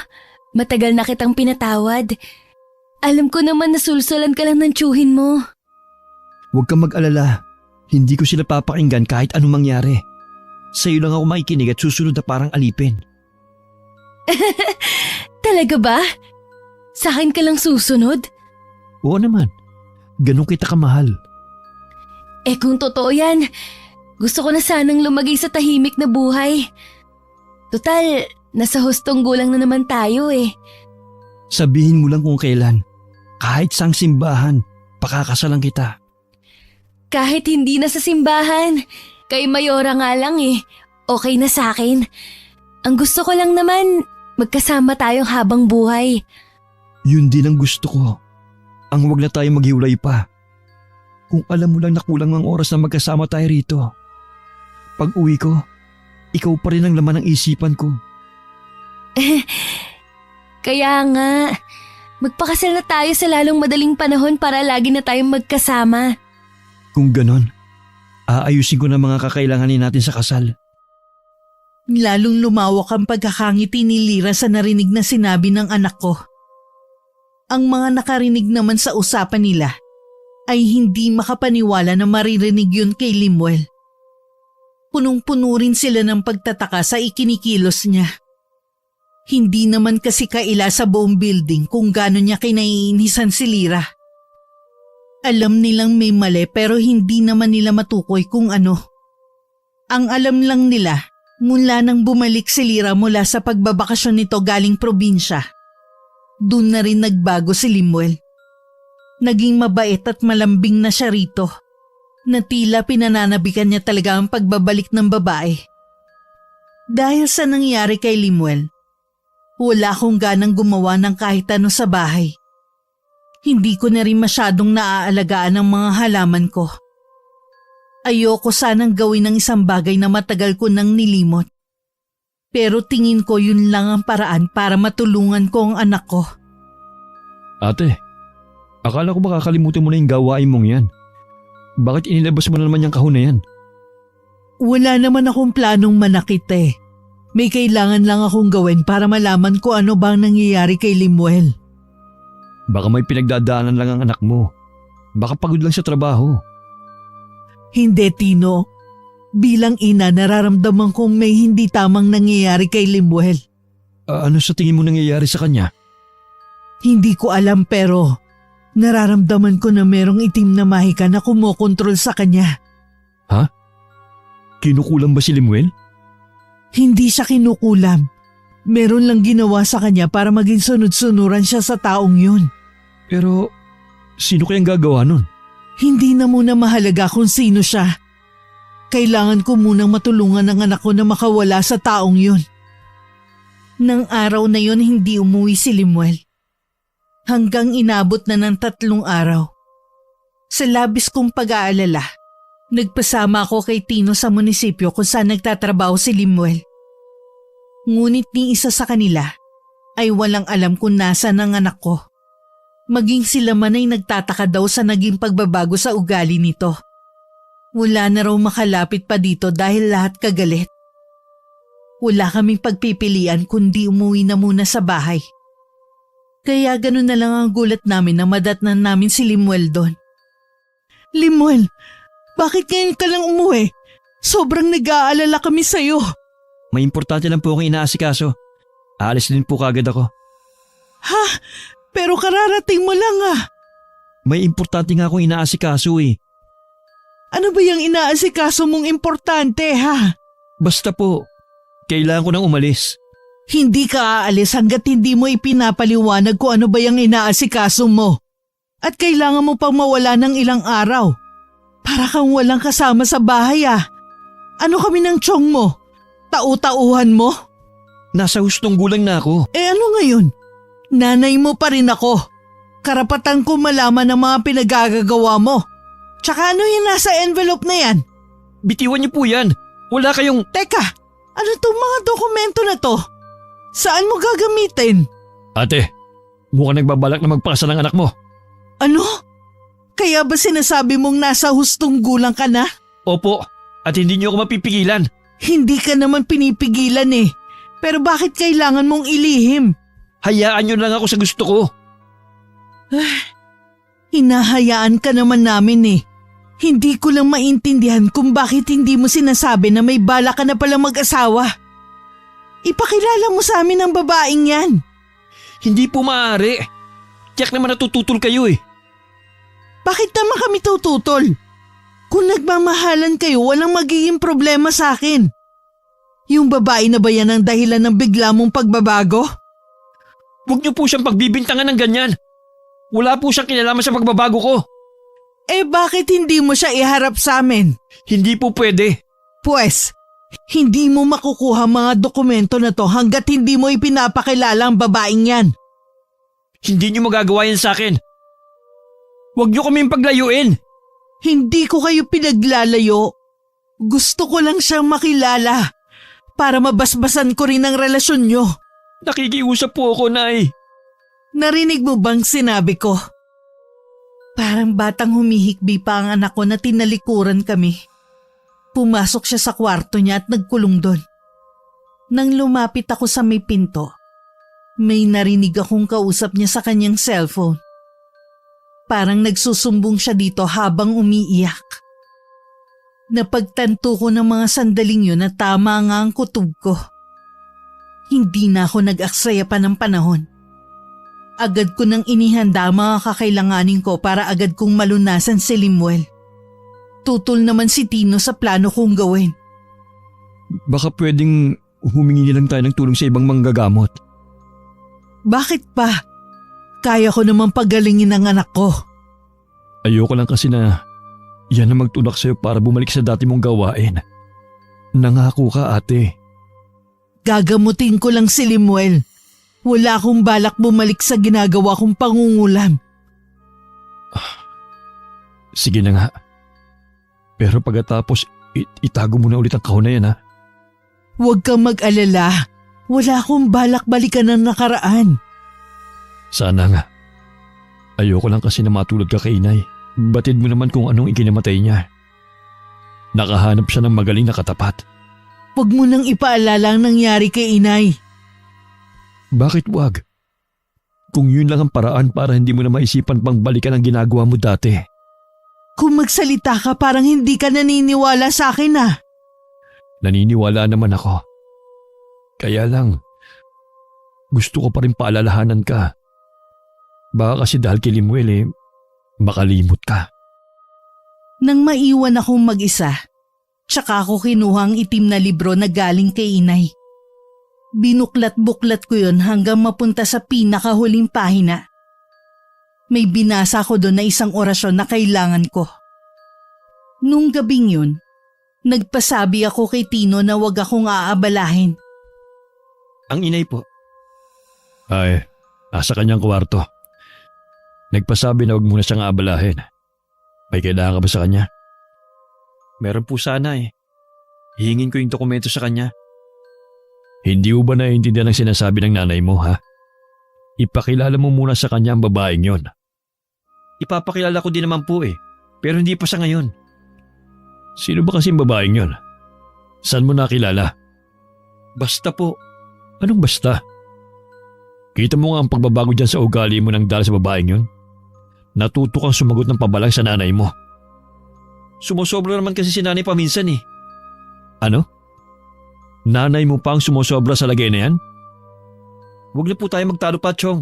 matagal na kitang pinatawad. Alam ko naman na sulsulan ka lang ng tiyuhin mo. Huwag kang mag-alala. Hindi ko sila papakinggan kahit anong mangyari. Sa'yo lang ako makikinig at susunod na parang alipin. Talaga ba? Sa akin ka lang susunod? Oo naman. Ganun kita kamahal. Eh kung totoo yan, gusto ko na sanang lumagay sa tahimik na buhay. Total, nasa hustong gulang na naman tayo eh. Sabihin mo lang kung kailan. Kahit sang simbahan, pakakasalan kita. Kahit hindi na sa simbahan, kay Mayora nga lang eh. Okay na sa akin. Ang gusto ko lang naman, magkasama tayong habang buhay. Yun din ang gusto ko. Ang wag na tayo maghiwalay pa. Kung alam mo lang na kulang ang oras na magkasama tayo rito. Pag uwi ko, ikaw pa rin ang laman ng isipan ko. Kaya nga, magpakasal na tayo sa lalong madaling panahon para lagi na tayong magkasama. Kung ganon, aayusin ko na mga kakailanganin natin sa kasal. Lalong lumawak ang pagkakangiti ni Lira sa narinig na sinabi ng anak ko. Ang mga nakarinig naman sa usapan nila ay hindi makapaniwala na maririnig yun kay Limuel. Punong-puno rin sila ng pagtataka sa ikinikilos niya. Hindi naman kasi kaila sa buong building kung gano'n niya kinaiinisan si Lira. Alam nilang may mali pero hindi naman nila matukoy kung ano. Ang alam lang nila, mula nang bumalik si Lira mula sa pagbabakasyon nito galing probinsya, doon na rin nagbago si Limuel. Naging mabait at malambing na siya rito, na tila pinananabikan niya talaga ang pagbabalik ng babae. Dahil sa nangyari kay Limuel, wala akong ganang gumawa ng kahit ano sa bahay. Hindi ko na rin masyadong naaalagaan ang mga halaman ko. Ayoko sanang gawin ng isang bagay na matagal ko nang nilimot. Pero tingin ko yun lang ang paraan para matulungan ko ang anak ko. Ate, akala ko ba kakalimutan mo na yung gawain mong yan? Bakit inilabas mo na naman yung kahon na yan? Wala naman akong planong manakit eh. May kailangan lang akong gawin para malaman ko ano bang nangyayari kay Limuel. Baka may pinagdadaanan lang ang anak mo. Baka pagod lang sa trabaho. Hindi, Tino. Bilang ina, nararamdaman kong may hindi tamang nangyayari kay Limuel. Ano sa tingin mo nangyayari sa kanya? Hindi ko alam pero nararamdaman ko na merong itim na mahika na kumokontrol sa kanya. Kinukulam ba si Limuel? Hindi siya kinukulam. Meron lang ginawa sa kanya para maging sunod-sunuran siya sa taong yun. Pero sino kayang gagawa nun? Hindi na muna mahalaga kung sino siya. Kailangan ko munang matulungan ang anak ko na makawala sa taong yun. Nang araw na yun hindi umuwi si Limuel. Hanggang inabot na ng 3 araw. Sa labis kong pag-aalala, nagpasama ako kay Tino sa munisipyo kung saan nagtatrabaho si Limuel. Ngunit ni isa sa kanila ay walang alam kung nasa ng anak ko. Maging sila man ay nagtataka daw sa naging pagbabago sa ugali nito. Wala na raw makalapit pa dito dahil lahat kagalit. Wala kaming pagpipilian kundi umuwi na muna sa bahay. Kaya ganun na lang ang gulat namin na madatnan namin si Limuel doon. Limuel, bakit ngayon ka lang umuwi? Sobrang nag-aalala kami sa'yo. May importante lang po akong inaasikaso. Aalis din po kagad ako. Ha? Pero kararating mo lang ah. May importante nga akong inaasikaso eh. Ano ba yung inaasikaso mong importante ha? Basta po, kailangan ko nang umalis. Hindi ka aalis hanggat hindi mo ipinapaliwanag kung ano ba yung inaasikaso mo. At kailangan mo pang mawala ng ilang araw. Para kang walang kasama sa bahay ah. Ano kami ng tiyong mo? Tau-tauhan mo? Nasa hustong gulang na ako. Eh ano ngayon? Nanay mo pa rin ako. Karapatan ko malaman ang mga pinagagagawa mo. Tsaka ano yung nasa envelope na yan? Bitiwan niyo po yan. Wala kayong… Teka, ano tong mga dokumento na to? Saan mo gagamitin? Ate, mukhang nagbabalak na magpakasal ng anak mo. Ano? Kaya ba sinasabi mong nasa hustong gulang ka na? Opo, at hindi niyo ako mapipigilan. Hindi ka naman pinipigilan eh. Pero bakit kailangan mong ilihim? Hayaan niyo lang ako sa gusto ko. Hinahayaan ka naman namin eh. Hindi ko lang maintindihan kung bakit hindi mo sinasabi na may bala ka na palang mag-asawa. Ipakilala mo sa amin ang babaeng yan. Hindi po maaari. Tiyak naman natututol kayo eh. Bakit naman kami tututol? Kung nagmamahalan kayo, walang magiging problema sa akin. Yung babae na ba yan ang dahilan ng bigla mong pagbabago? Huwag niyo po siyang pagbibintangan ng ganyan. Wala po siyang kinalaman sa pagbabago ko. Eh bakit hindi mo siya iharap sa amin? Hindi po pwede. Pues, hindi mo makukuha mga dokumento na to hanggat hindi mo ipinapakilala ang babaeng yan. Hindi niyo magagawa yan sa akin. Huwag niyo kaming paglayuin. Hindi ko kayo pinaglalayo. Gusto ko lang siyang makilala para mabasbasan ko rin ang relasyon nyo. Nakikiusap po ako, Nay. Narinig mo bang sinabi ko? Parang batang humihikbi pa ang anak ko na tinalikuran kami. Pumasok siya sa kwarto niya at nagkulong doon. Nang lumapit ako sa may pinto, may narinig akong kausap niya sa kanyang cellphone. Parang nagsusumbong siya dito habang umiiyak. Napagtanto ko ng mga sandaling yun na tama nga ang kutob ko. Hindi na ako nag-aksaya pa ng panahon. Agad ko nang inihanda ang mga kakailanganin ko para agad kong malunasan si Limuel. Tutol naman si Tino sa plano kong gawin. Baka pwedeng humingi lang tayo ng tulong sa ibang manggagamot. Bakit pa? Kaya ko naman pagalingin ang anak ko. Ayoko lang kasi na yan na magtulak sa'yo para bumalik sa dati mong gawain. Nangako ka, ate. Gagamutin ko lang si Limuel. Wala akong balak bumalik sa ginagawa kong pangungulam. Sige na nga. Pero pagkatapos, itago mo na ulit ang kahon na yan, ha? Huwag kang mag-alala. Wala akong balak balikan ng nakaraan. Sana nga. Ayoko lang kasi na matulad ka kay inay. Batid mo naman kung anong ikinamatay niya. Nakahanap siya ng magaling na katapat. Huwag mo nang ipaalala ang nangyari kay inay. Bakit wag? Kung yun lang ang paraan para hindi mo na maisipan pang balikan ang ginagawa mo dati. Kung magsalita ka parang hindi ka naniniwala sa akin ah. Naniniwala naman ako. Kaya lang, gusto ko pa rin paalalahanan ka. Baka kasi dahil kay Limuel makalimot ka. Nang maiwan akong mag-isa, tsaka ako kinuha ang itim na libro na galing kay inay. Binuklat-buklat ko yun hanggang mapunta sa pinakahuling pahina. May binasa ko doon na isang orasyon na kailangan ko. Nung gabing yun, nagpasabi ako kay Tino na wag akong aabalahin. Ang inay po. Ay, nasa kanyang kwarto. Nagpasabi na huwag muna siyang aabalahin. May kailangan ka ba sa kanya? Meron po sana Hihingin ko yung dokumento sa kanya. Hindi mo ba naiintindihan ang sinasabi ng nanay mo, ha? Ipakilala mo muna sa kanya ang babaeng yon. Ipapakilala ko din naman po pero hindi pa sa ngayon. Sino ba kasing babaeng yon? Saan mo nakilala? Basta po. Anong basta? Kita mo nga ang pagbabago dyan sa ugali mo nang dahil sa babaeng yon. Natuto kang sumagot ng pabalang sa nanay mo. Sumusobra naman kasi si nanay paminsan Ano? Nanay mo pa ang sumusobra sa lagay na yan? Huwag na po tayo magtalo pa, Chong.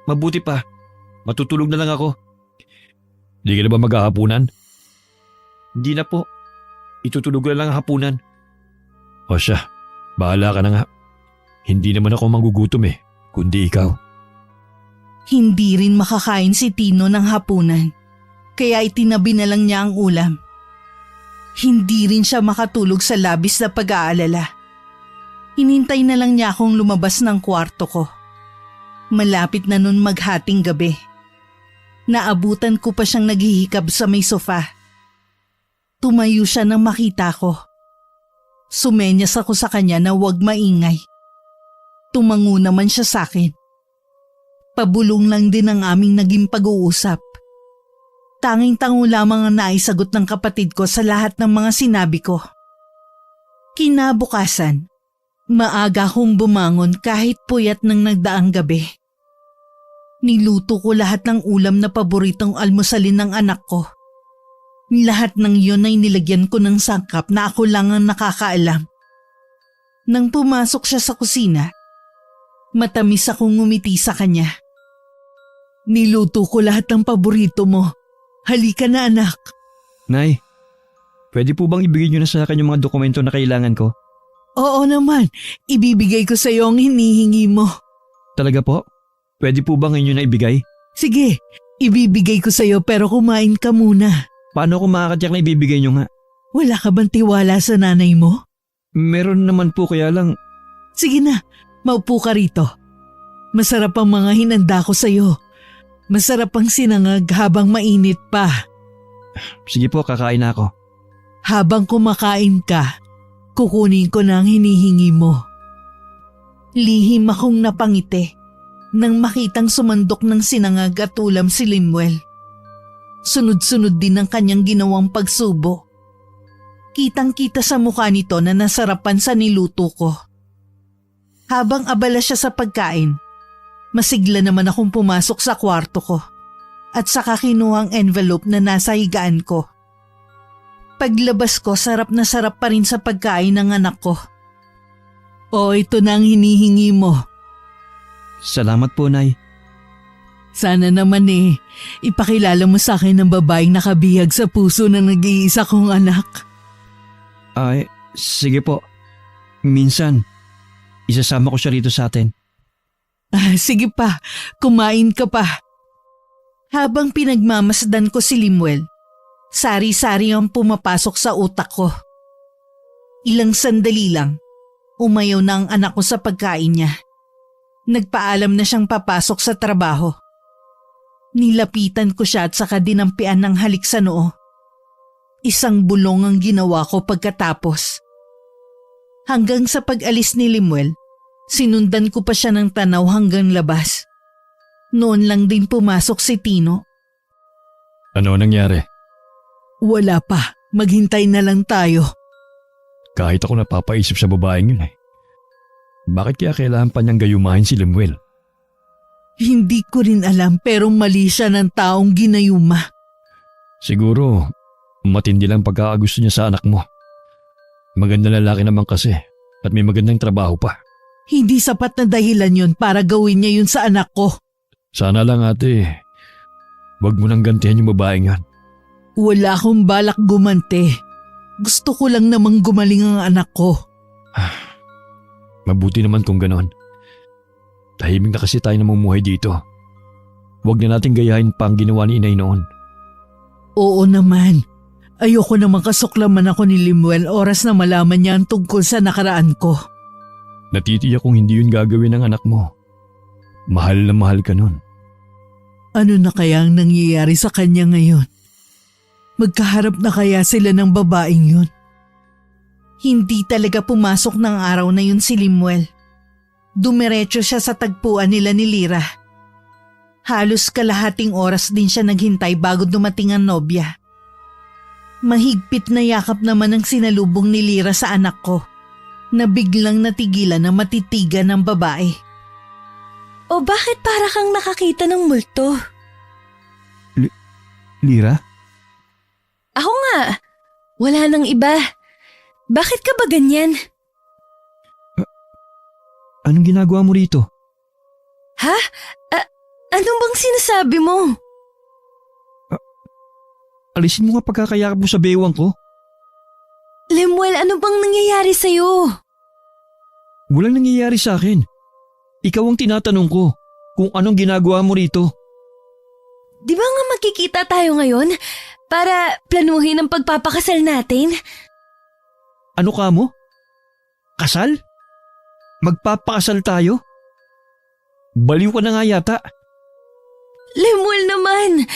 Mabuti pa. Matutulog na lang ako. Di ka na ba maghahapunan? Hindi na po. Itutulog na lang ang hapunan. O siya, bahala ka na nga. Hindi naman ako magugutom kundi ikaw. Hindi rin makakain si Tino ng hapunan, kaya itinabi na lang niya ang ulam. Hindi rin siya makatulog sa labis na pag-aalala. Hinintay na lang niya akong lumabas ng kwarto ko. Malapit na nun maghating gabi. Naabutan ko pa siyang naghihikab sa may sofa. Tumayo siya nang makita ko. Sumenyas ako sa kanya na huwag maingay. Tumango naman siya sa akin. Pabulong lang din ang aming naging pag-uusap. Tanging-tango lamang ang naisagot ng kapatid ko sa lahat ng mga sinabi ko. Kinabukasan, maaga akong bumangon kahit puyat ng nagdaang gabi. Niluto ko lahat ng ulam na paboritong almusalin ng anak ko. Lahat ng iyon ay nilagyan ko ng sangkap na ako lang ang nakakaalam. Nang pumasok siya sa kusina, matamis akong ngumiti sa kanya. Niluto ko lahat ng paborito mo. Halika na, anak. Nay, pwede po bang ibigay niyo na sa akin yung mga dokumento na kailangan ko? Oo naman, ibibigay ko sa iyo ang hinihingi mo. Talaga po? Pwede po bang inyo na ibigay? Sige, ibibigay ko sa iyo pero kumain ka muna. Paano ako makakatiyak na ibibigay niyo nga? Wala ka bang tiwala sa nanay mo? Meron naman po kaya lang. Sige na, maupo ka rito. Masarap ang mga hinanda ko sa iyo. Masarap ang sinangag habang mainit pa. Sige po, kakain na ako. Habang kumakain ka, kukunin ko na ang hinihingi mo. Lihim akong napangiti nang makitang sumandok ng sinangag at ulam si Limuel. Sunod-sunod din ang kanyang ginawang pagsubo. Kitang-kita sa mukha nito na nasarapan sa niluto ko. Habang abala siya sa pagkain, masigla naman akong pumasok sa kwarto ko at saka kinuha ang envelope na nasa higaan ko. Paglabas ko, sarap na sarap pa rin sa pagkain ng anak ko. O, ito na ang hinihingi mo. Salamat po, Nay. Sana naman ipakilala mo sa akin ng babaeng nakabihag sa puso ng nag-iisa kong anak. Ay, sige po. Minsan, isasama ko siya rito sa atin. Sige pa, kumain ka pa. Habang pinagmamasdan ko si Limuel, sari-sari ang pumapasok sa utak ko. Ilang sandali lang, umayaw na ang anak ko sa pagkain niya. Nagpaalam na siyang papasok sa trabaho. Nilapitan ko siya at saka dinampian ng halik sa noo. Isang bulong ang ginawa ko pagkatapos. Hanggang sa pag-alis ni Limuel, sinundan ko pa siya ng tanaw hanggang labas. Noon lang din pumasok si Tino. Ano nangyari? Wala pa, maghintay na lang tayo. Kahit ako napapaisip sa babaeng yun Bakit kaya kailangan pa niyang gayumahin si Limuel? Hindi ko rin alam pero mali siya ng taong ginayuma. Siguro, matindi lang pagkakagusto niya sa anak mo. Magandang lalaki naman kasi at may magandang trabaho pa. Hindi sapat na dahilan yun para gawin niya yun sa anak ko. Sana lang ate, wag mo nang gantihan yung babaeng yan. Wala akong balak gumante. Gusto ko lang namang gumaling ang anak ko. Mabuti naman kung ganon. Tahimik na kasi tayo namumuhay dito. Huwag na natin gayahin pa ang ginawa ni inay noon. Oo naman. Ayoko namang kasuklaman ako ni Limuel oras na malaman niya ang tungkol sa nakaraan ko. Natitiyak kung hindi yun gagawin ng anak mo. Mahal na mahal ka nun. Ano na kaya ang nangyayari sa kanya ngayon? Magkaharap na kaya sila ng babaeng yun? Hindi talaga pumasok ng araw na yun si Limuel. Dumiretso siya sa tagpuan nila ni Lira. Halos kalahating oras din siya naghintay bago dumating ang nobya. Mahigpit na yakap naman ang sinalubong ni Lira sa anak ko na biglang natigilan na matitigan ng babae. O bakit para kang nakakita ng multo? Lira? Ako nga. Wala nang iba. Bakit ka ba ganyan? Anong ginagawa mo rito? Ha? Anong bang sinasabi mo? Alisin mo nga pagkakayakap mo sa bewang ko. Lemuel, ano bang nangyayari sa'yo? Walang nangyayari sa akin. Ikaw ang tinatanong ko kung anong ginagawa mo rito. Di ba nga magkikita tayo ngayon para planuhin ang pagpapakasal natin? Ano ka mo? Kasal? Magpapakasal tayo? Baliw ka na nga yata. Lemuel naman,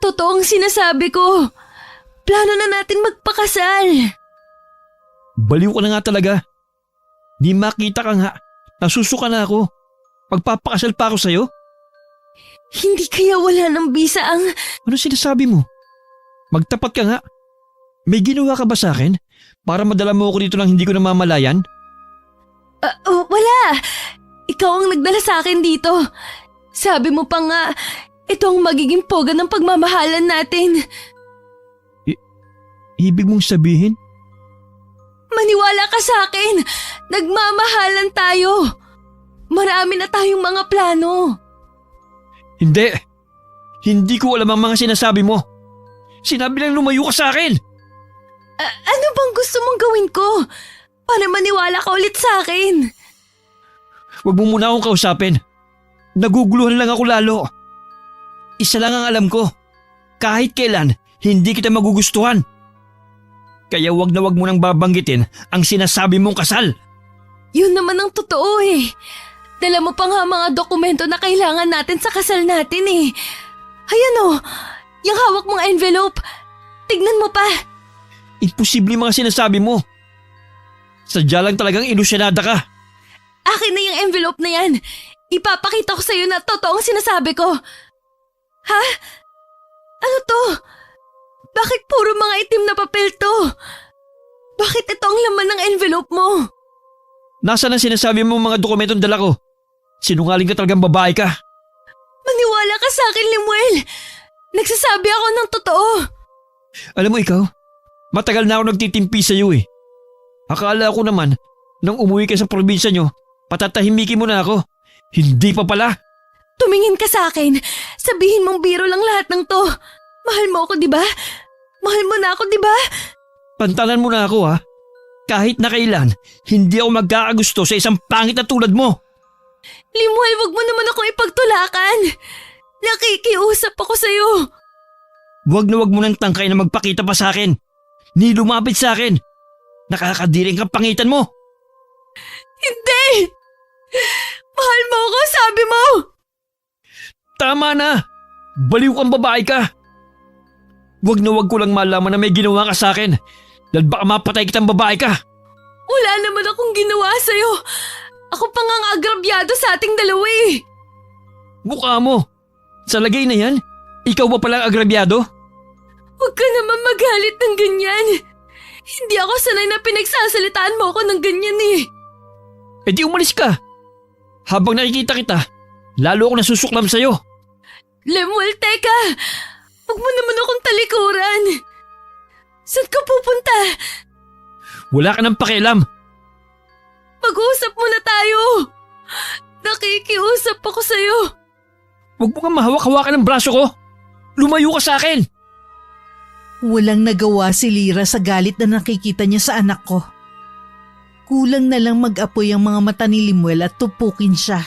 totoong sinasabi ko. Plano na natin magpakasal. Baliw ka na nga talaga. Di makita ka nga. Nasusuka na ako. Magpapakasal pa ako sa'yo? Hindi kaya wala ng bisa ang… Ano sinasabi mo? Magtapat ka nga. May ginawa ka ba sa akin? Para madala mo ako dito lang hindi ko namamalayan? Wala. Ikaw ang nagdala sa akin dito. Sabi mo pa nga, ito ang magiging poga ng pagmamahalan natin. Ibig mong sabihin? Maniwala ka sa akin. Nagmamahalan tayo. Marami na tayong mga plano. Hindi. Hindi ko alam ang mga sinasabi mo. Sinabi lang lumayo ka sa akin. Ano bang gusto mong gawin ko? Para maniwala ka ulit sa akin. Huwag mo muna akong kausapin. Naguguluhan lang ako lalo. Isa lang ang alam ko. Kahit kailan, hindi kita magugustuhan. Kaya wag na wag mo nang babanggitin ang sinasabi mong kasal. Yun naman ang totoo eh. Dala mo pa nga mga dokumento na kailangan natin sa kasal natin eh. Ayan o, yung hawak mong envelope. Tignan mo pa. Imposible yung mga sinasabi mo. Sadya lang talagang ilusyonada ka. Akin na yung envelope na yan. Ipapakita ko sa'yo na totoong sinasabi ko. Ha? Ano to? Bakit puro mga itim na papel to? Bakit ito ang laman ng envelope mo? Nasaan ang sinasabi mo mga dokumentong dala ko? Sinungaling ka talagang babae ka. Maniwala ka sa akin, Lemuel. Nagsasabi ako ng totoo. Alam mo ikaw, matagal na ako nagtitimpi sa iyo eh. Akala ko naman, nang umuwi ka sa probinsya nyo, patatahimikin mo na ako. Hindi pa pala. Tumingin ka sa akin. Sabihin mong biro lang lahat ng to. Mahal mo ako, di ba? Mahal mo na ako, di ba? Pantalan mo na ako ha. Kahit na kailan, hindi ako magkakagusto sa isang pangit na tulad mo. Limuel, wag mo naman akong ipagtulakan. Nakikiusap ako sa'yo. Wag na wag mo nang tangkay na magpakita pa sa akin. Ni lumapit sa akin. Nakakadiring kang pangitan mo. Hindi! Mahal mo ako, sabi mo! Tama na! Baliw kang babae ka! Wag na wag ko lang malaman na may ginawa ka sa akin dahil baka mapatay kitang babae ka. Wala naman akong ginawa sa'yo. Ako pa nga ang agrabyado sa ating dalawa eh. Mukha mo! Sa lagay na yan, ikaw ba palang agrabyado? Huwag ka naman magalit ng ganyan. Hindi ako sanay na pinagsasalitaan mo ako ng ganyan eh. E di umalis ka. Habang nakikita kita, lalo ako nasusuklam sa'yo. Lemuel, teka! Huwag mo naman akong talikuran. Saan ka pupunta? Wala ka ng pakialam. Mag-usap muna tayo. Nakikiusap ako sa'yo. Huwag mo kang mahawak-hawakan ng braso ko! Lumayo ka sa akin! Walang nagawa si Lyra sa galit na nakikita niya sa anak ko. Kulang na lang mag-apoy ang mga mata ni Limuel at tupukin siya.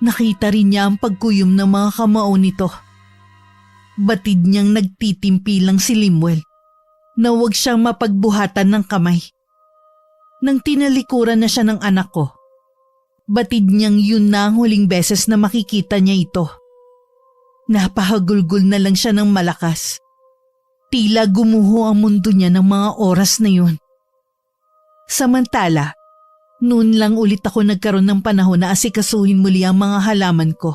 Nakita rin niya ang pagkuyom ng mga kamao nito. Batid niyang nagtitimpi lang si Limuel na huwag siyang mapagbuhatan ng kamay. Nang tinalikuran na siya ng anak ko, batid niyang yun na ang huling beses na makikita niya ito. Napahagulgol na lang siya ng malakas. Tila gumuho ang mundo niya ng mga oras na yun. Samantala, noon lang ulit ako nagkaroon ng panahon na asikasuhin muli ang mga halaman ko.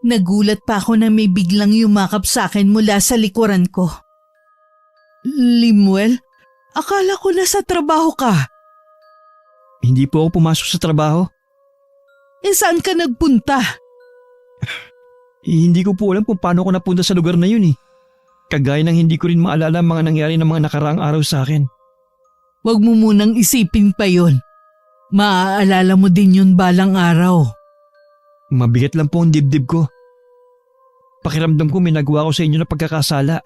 Nagulat pa ako na may biglang yumakap sa akin mula sa likuran ko. Limuel, akala ko nasa trabaho ka. Hindi po ako pumasok sa trabaho. Saan ka nagpunta? Hindi ko po alam kung paano ko napunta sa lugar na yun eh. Kagaya ng hindi ko rin maalala ang mga nangyari ng mga nakaraang araw sa akin. Huwag mo munang isipin pa yon. Maaalala mo din yun balang araw. Mabigat lang po ang dibdib ko. Pakiramdam ko may nagawa ko sa inyo na pagkakasala.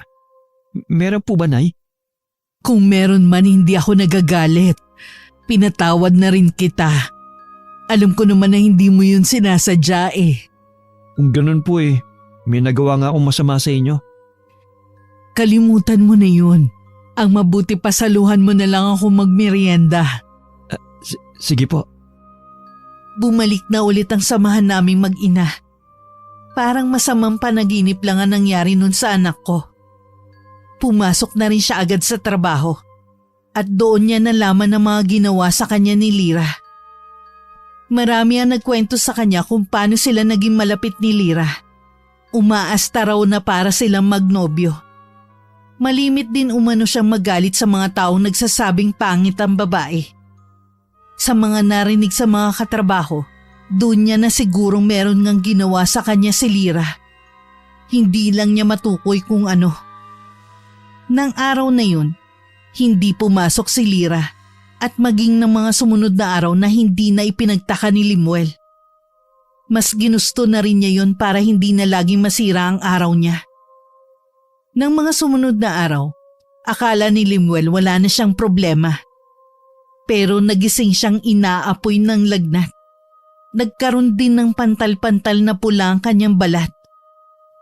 Meron po ba, Nay? Kung meron man, hindi ako nagagalit. Pinatawad na rin kita. Alam ko naman na hindi mo yun sinasadya eh. Kung ganun po eh, may nagawa nga akong masama sa inyo. Kalimutan mo na yun. Ang mabuti pasaluhan mo na lang ako magmerienda. Sige po. Bumalik na ulit ang samahan naming mag-ina. Parang masamang panaginip lang ang nangyari nun sa anak ko. Pumasok na rin siya agad sa trabaho at doon niya nalaman ang mga ginawa sa kanya ni Lyra. Marami ang nagkwento sa kanya kung paano sila naging malapit ni Lyra. Umaasta raw na para silang magnobyo. Malimit din umano siyang magalit sa mga taong nagsasabing pangit ang babae. Sa mga narinig sa mga katrabaho, doon niya na sigurong meron ngang ginawa sa kanya si Lyra. Hindi lang niya matukoy kung ano. Nang araw na yun, hindi pumasok si Lyra at maging ng mga sumunod na araw na hindi na ipinagtaka ni Limuel. Mas ginusto na rin niya yun para hindi na laging masira ang araw niya. Nang mga sumunod na araw, akala ni Limuel wala na siyang problema. Pero nagising siyang inaapoy ng lagnat. Nagkaroon din ng pantal-pantal na pula ang kanyang balat.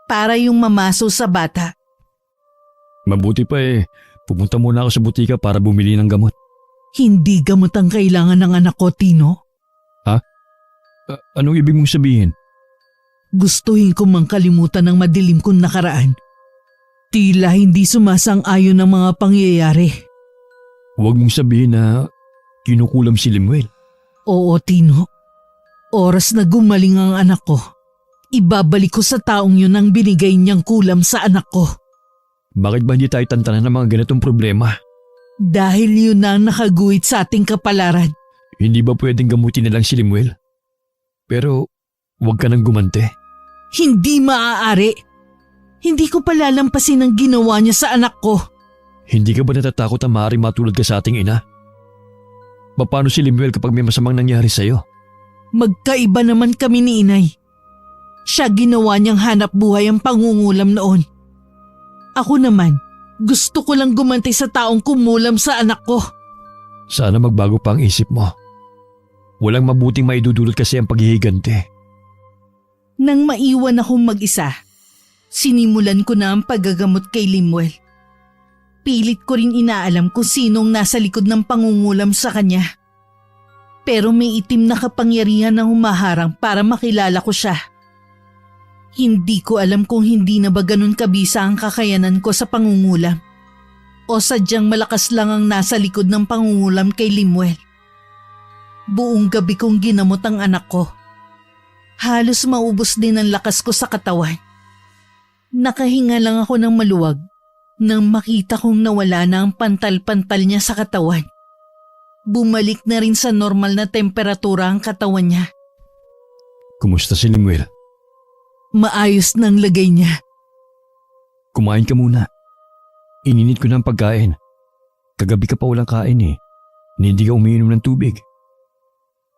Para yung mamaso sa bata. Mabuti pa eh, pumunta muna ako sa butika para bumili ng gamot. Hindi gamot ang kailangan ng anak ko, Tino. Anong ibig mong sabihin? Gustuhin ko mang kalimutan ng madilim kong nakaraan. Tila hindi sumasang-ayon ang mga pangyayari. Huwag mong sabihin na kinukulam si Limuel. Oo, Tino. Oras na gumaling ang anak ko. Ibabalik ko sa taong yun ang binigay niyang kulam sa anak ko. Bakit ba hindi tayo tantanan ng mga ganitong problema? Dahil yun na ang nakaguhit sa ating kapalaran. Hindi ba pwedeng gamutin na lang si Limuel? Pero huwag ka nang gumante. Hindi maaari. Hindi ko palalampasin ang ginawa niya sa anak ko. Hindi ka ba natatakot na maaaring matulad ka sa ating ina? Paano si Limuel kapag may masamang nangyari sa'yo? Magkaiba naman kami ni inay. Siya ginawa niyang hanap buhay ang pangungulam noon. Ako naman, gusto ko lang gumanti sa taong kumulam sa anak ko. Sana magbago pa ang isip mo. Walang mabuting maidudulot kasi ang paghihigante. Nang maiwan akong mag-isa, sinimulan ko na ang paggagamot kay Limuel. Pilit ko rin inaalam kung sinong nasa likod ng pangungulam sa kanya. Pero may itim na kapangyarihan na humaharang para makilala ko siya. Hindi ko alam kung hindi na ba ganun kabisa ang kakayanan ko sa pangungulam o sadyang malakas lang ang nasa likod ng pangungulam kay Limuel. Buong gabi kong ginamot ang anak ko. Halos maubos din ang lakas ko sa katawan. Nakahinga lang ako ng maluwag nang makita kong nawala na ang pantal-pantal niya sa katawan. Bumalik na rin sa normal na temperatura ang katawan niya. Kumusta si Limuel? Maayos na ang lagay niya. Kumain ka muna. Ininit ko na ang pagkain. Kagabi ka pa walang kain eh. na hindi ka umiinom ng tubig.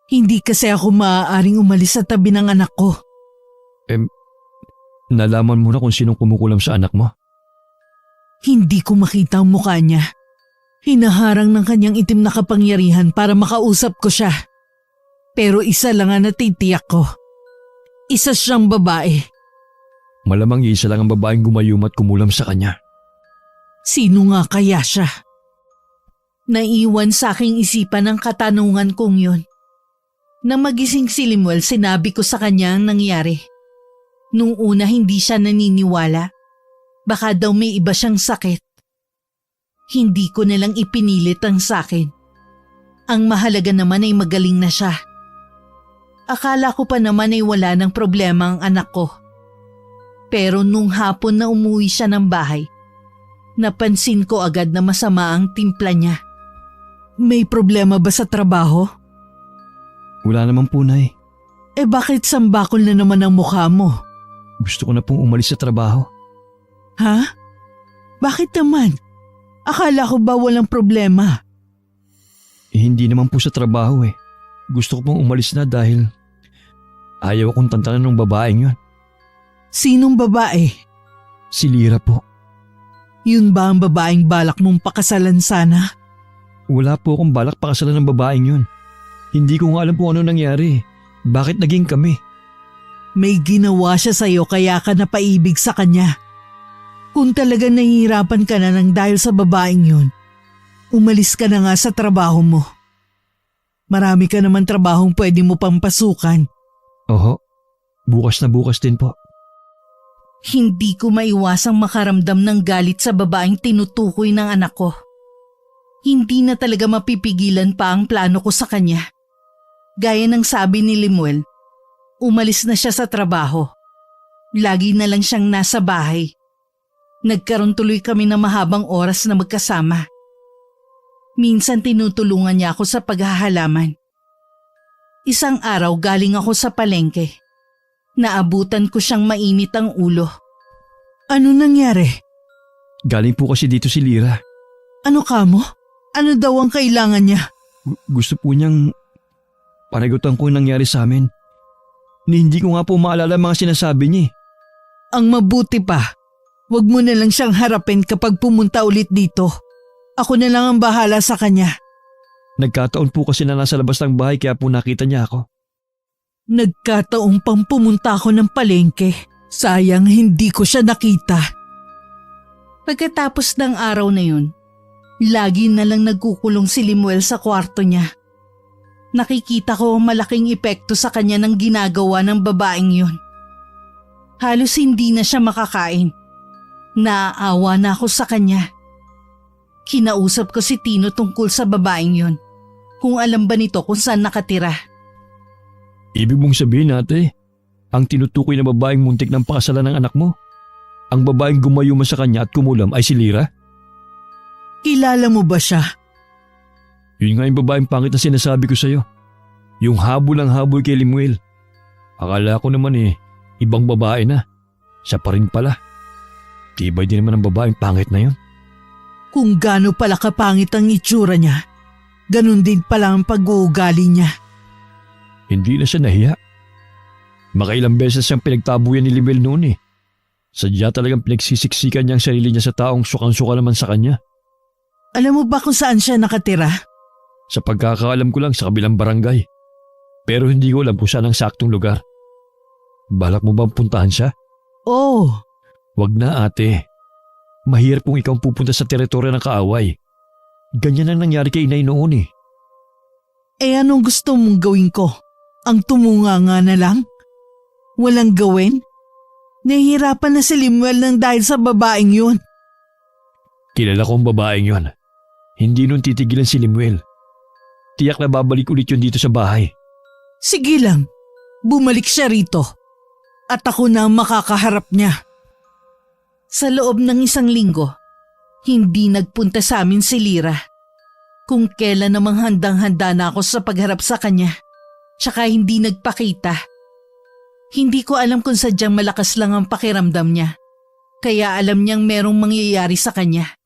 Hindi kasi ako maaaring umalis sa tabi ng anak ko. Nalaman mo na kung sinong kumukulam sa anak mo? Hindi ko makita ang mukha niya. Hinaharang ng kanyang itim na kapangyarihan para makausap ko siya. Pero isa lang ang natitiyak ko. Isa siyang babae. Malamang isa lang ang babaeng gumayum at kumulam sa kanya. Sino nga kaya siya? Naiwan sa aking isipan ang katanungan kong yun. Nang magising si Limuel, sinabi ko sa kanya ang nangyari. Nung una hindi siya naniniwala. Baka daw may iba siyang sakit. Hindi ko nalang ipinilit ang sakin. Ang mahalaga naman ay magaling na siya. Akala ko pa naman ay wala ng problema ang anak ko. Pero nung hapon na umuwi siya ng bahay, napansin ko agad na masama ang timpla niya. May problema ba sa trabaho? Wala naman po, Nay. Bakit sambakol na naman ang mukha mo? Gusto ko na pong umalis sa trabaho. Ha? Bakit naman? Akala ko ba walang problema? Hindi naman po sa trabaho eh. Gusto ko pong umalis na dahil ayaw akong tantanan ng babaeng yun. Sinong babae? Si Lira po. Yun ba ang babaeng balak mong pakasalan sana? Wala po akong balak pakasalan ng babaeng yun. Hindi ko nga alam kung ano nangyari. Bakit naging kami? May ginawa siya sa'yo kaya ka napaibig sa kanya. Kung talagang nahihirapan ka na ng dahil sa babaeng yun, umalis ka na nga sa trabaho mo. Marami ka naman trabahong pwede mo pang pasukan. Oho, bukas na bukas din po. Hindi ko maiwasang makaramdam ng galit sa babaeng tinutukoy ng anak ko. Hindi na talaga mapipigilan pa ang plano ko sa kanya. Gaya ng sabi ni Limuel, umalis na siya sa trabaho. Lagi na lang siyang nasa bahay. Nagkaroon tuloy kami ng mahabang oras na magkasama. Minsan tinutulungan niya ako sa paghahalaman. Isang araw galing ako sa palengke. Naabutan ko siyang mainit ang ulo. Ano nangyari? Galing po kasi dito si Lira. Ano ka mo? Ano daw ang kailangan niya? Gusto po niyang panagutan ko yung nangyari sa amin. Hindi ko nga po maalala mga sinasabi niya. Ang mabuti pa, wag mo na lang siyang harapin kapag pumunta ulit dito. Ako na lang ang bahala sa kanya. Nagkataon po kasi na nasa labas ng bahay kaya po nakita niya ako. Nagkataong pang pumunta ako ng palengke. Sayang hindi ko siya nakita. Pagkatapos ng araw na yun, lagi na lang nagkukulong si Limuel sa kwarto niya. Nakikita ko ang malaking epekto sa kanya ng ginagawa ng babaeng yun. Halos hindi na siya makakain. Naaawa na ako sa kanya. Kinausap ko si Tino tungkol sa babaeng yun. Kung alam ba nito kung saan nakatira. Ibig mong sabihin ate, ang tinutukoy na babaeng muntik ng pakasalan ng anak mo, ang babaeng gumayuma sa kanya at kumulam ay si Lira? Kilala mo ba siya? Yun nga yung babaeng pangit na sinasabi ko sa'yo. Yung habol ang habol kay Limuel. Akala ko naman ibang babae na. Siya pa rin pala. Tibay din naman ang babaeng pangit na yun. Kung gaano pala kapangit ang itsura niya, ganun din pala ang pag-uugali niya. Hindi na siya nahiya. Makailang beses siyang pinagtabuyan ni Limuel noon. Sadya talagang pinagsisiksikan niya ang sarili niya sa taong sukang-suka naman sa kanya. Alam mo ba kung saan siya nakatira? Sa pagkakaalam ko lang sa kabilang barangay. Pero hindi ko alam kung saan ang saktong lugar. Balak mo bang puntahan siya? Oo. Wag na ate. Mahirap kung ikaw pupunta sa teritoryo ng kaaway. Ganyan ang nangyari kay inay noon. Anong gusto mong gawin ko? Ang tumunganga na lang? Walang gawin? Nahihirapan na si Limuel ng dahil sa babaeng yun. Kilala ko ang babaeng yun. Hindi nun titigilan si Limuel. Tiyak na babalik ulit yun dito sa bahay. Sige lang, bumalik siya rito. At ako na ang makakaharap niya. Sa loob ng isang linggo, hindi nagpunta sa amin si Lira. Kung kailan namang handang-handa na ako sa pagharap sa kanya, tsaka hindi nagpakita. Hindi ko alam kung sadyang malakas lang ang pakiramdam niya, kaya alam niyang merong mangyayari sa kanya.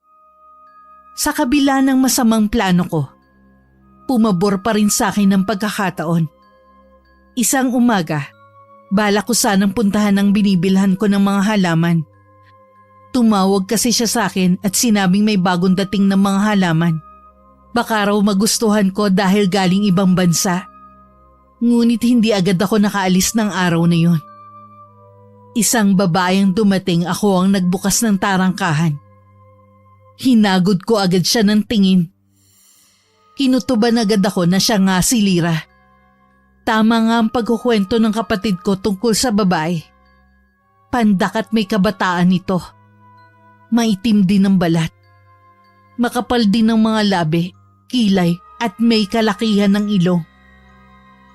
Sa kabila ng masamang plano ko, pumabor pa rin sa akin ng pagkakataon. Isang umaga, balak ko sanang puntahan ang binibilhan ko ng mga halaman. Tumawag kasi siya sa akin at sinabing may bagong dating ng mga halaman. Baka raw magustuhan ko dahil galing ibang bansa. Ngunit hindi agad ako nakaalis ng araw na yon. Isang babaeng dumating, ako ang nagbukas ng tarangkahan. Hinagod ko agad siya ng tingin. Kinutuban agad ako na siya nga si Lira. Tama nga ang pagkukwento ng kapatid ko tungkol sa babae. Pandak at may kabataan ito. Maitim din ang balat. Makapal din ang mga labi, kilay at may kalakihan ng ilong.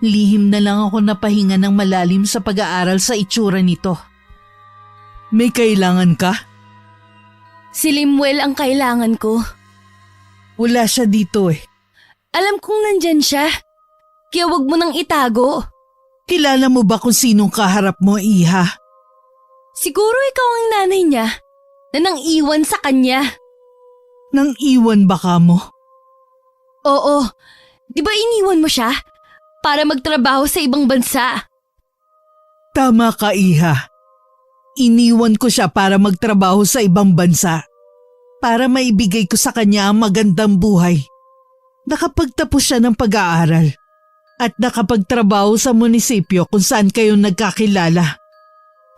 Lihim na lang ako napahinga ng malalim sa pag-aaral sa itsura nito. May kailangan ka? Si Limuel ang kailangan ko. Wala siya dito eh. Alam kong nandyan siya. Kaya wag mo nang itago. Kilala mo ba kung sinong kaharap mo, Iha? Siguro ikaw ang nanay niya na nang iwan sa kanya. Nang iwan ba ka mo? Oo. Di ba iniwan mo siya? Para magtrabaho sa ibang bansa. Tama ka, Iha. Iniwan ko siya para magtrabaho sa ibang bansa. Para maibigay ko sa kanya ang magandang buhay. Nakapagtapos siya ng pag-aaral. At nakapagtrabaho sa munisipyo kung saan kayo nagkakilala.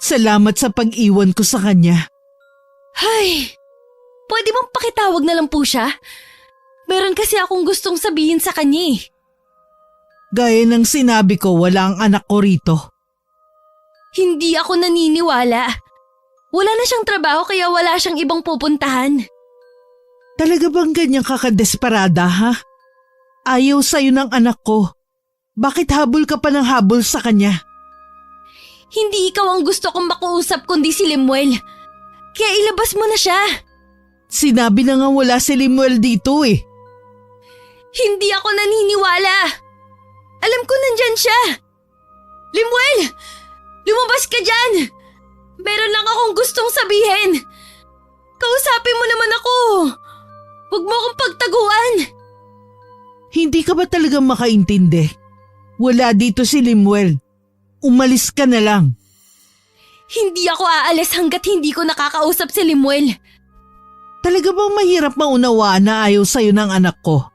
Salamat sa pag-iwan ko sa kanya. Hay, pwede bang pakitawag na lang po siya? Meron kasi akong gustong sabihin sa kanya eh. Gaya ng sinabi ko, wala ang anak ko rito. Hindi ako naniniwala. Wala na siyang trabaho kaya wala siyang ibang pupuntahan. Talaga bang ganyan kakadesperada, ha? Ayaw sa'yo ng anak ko. Bakit habol ka pa ng habol sa kanya? Hindi ikaw ang gusto kong makuusap kundi si Limuel. Kaya ilabas mo na siya. Sinabi na nga wala si Limuel dito eh. Hindi ako naniniwala. Alam ko nandyan siya. Limuel! Lumabas ka dyan! Meron lang akong gustong sabihin. Kausapin mo naman ako. Huwag mo akong pagtaguan. Hindi ka ba talagang makaintindi? Wala dito si Limuel. Umalis ka na lang. Hindi ako aalis hanggat hindi ko nakakausap si Limuel. Talaga bang mahirap maunawaan na ayaw sa'yo ng anak ko?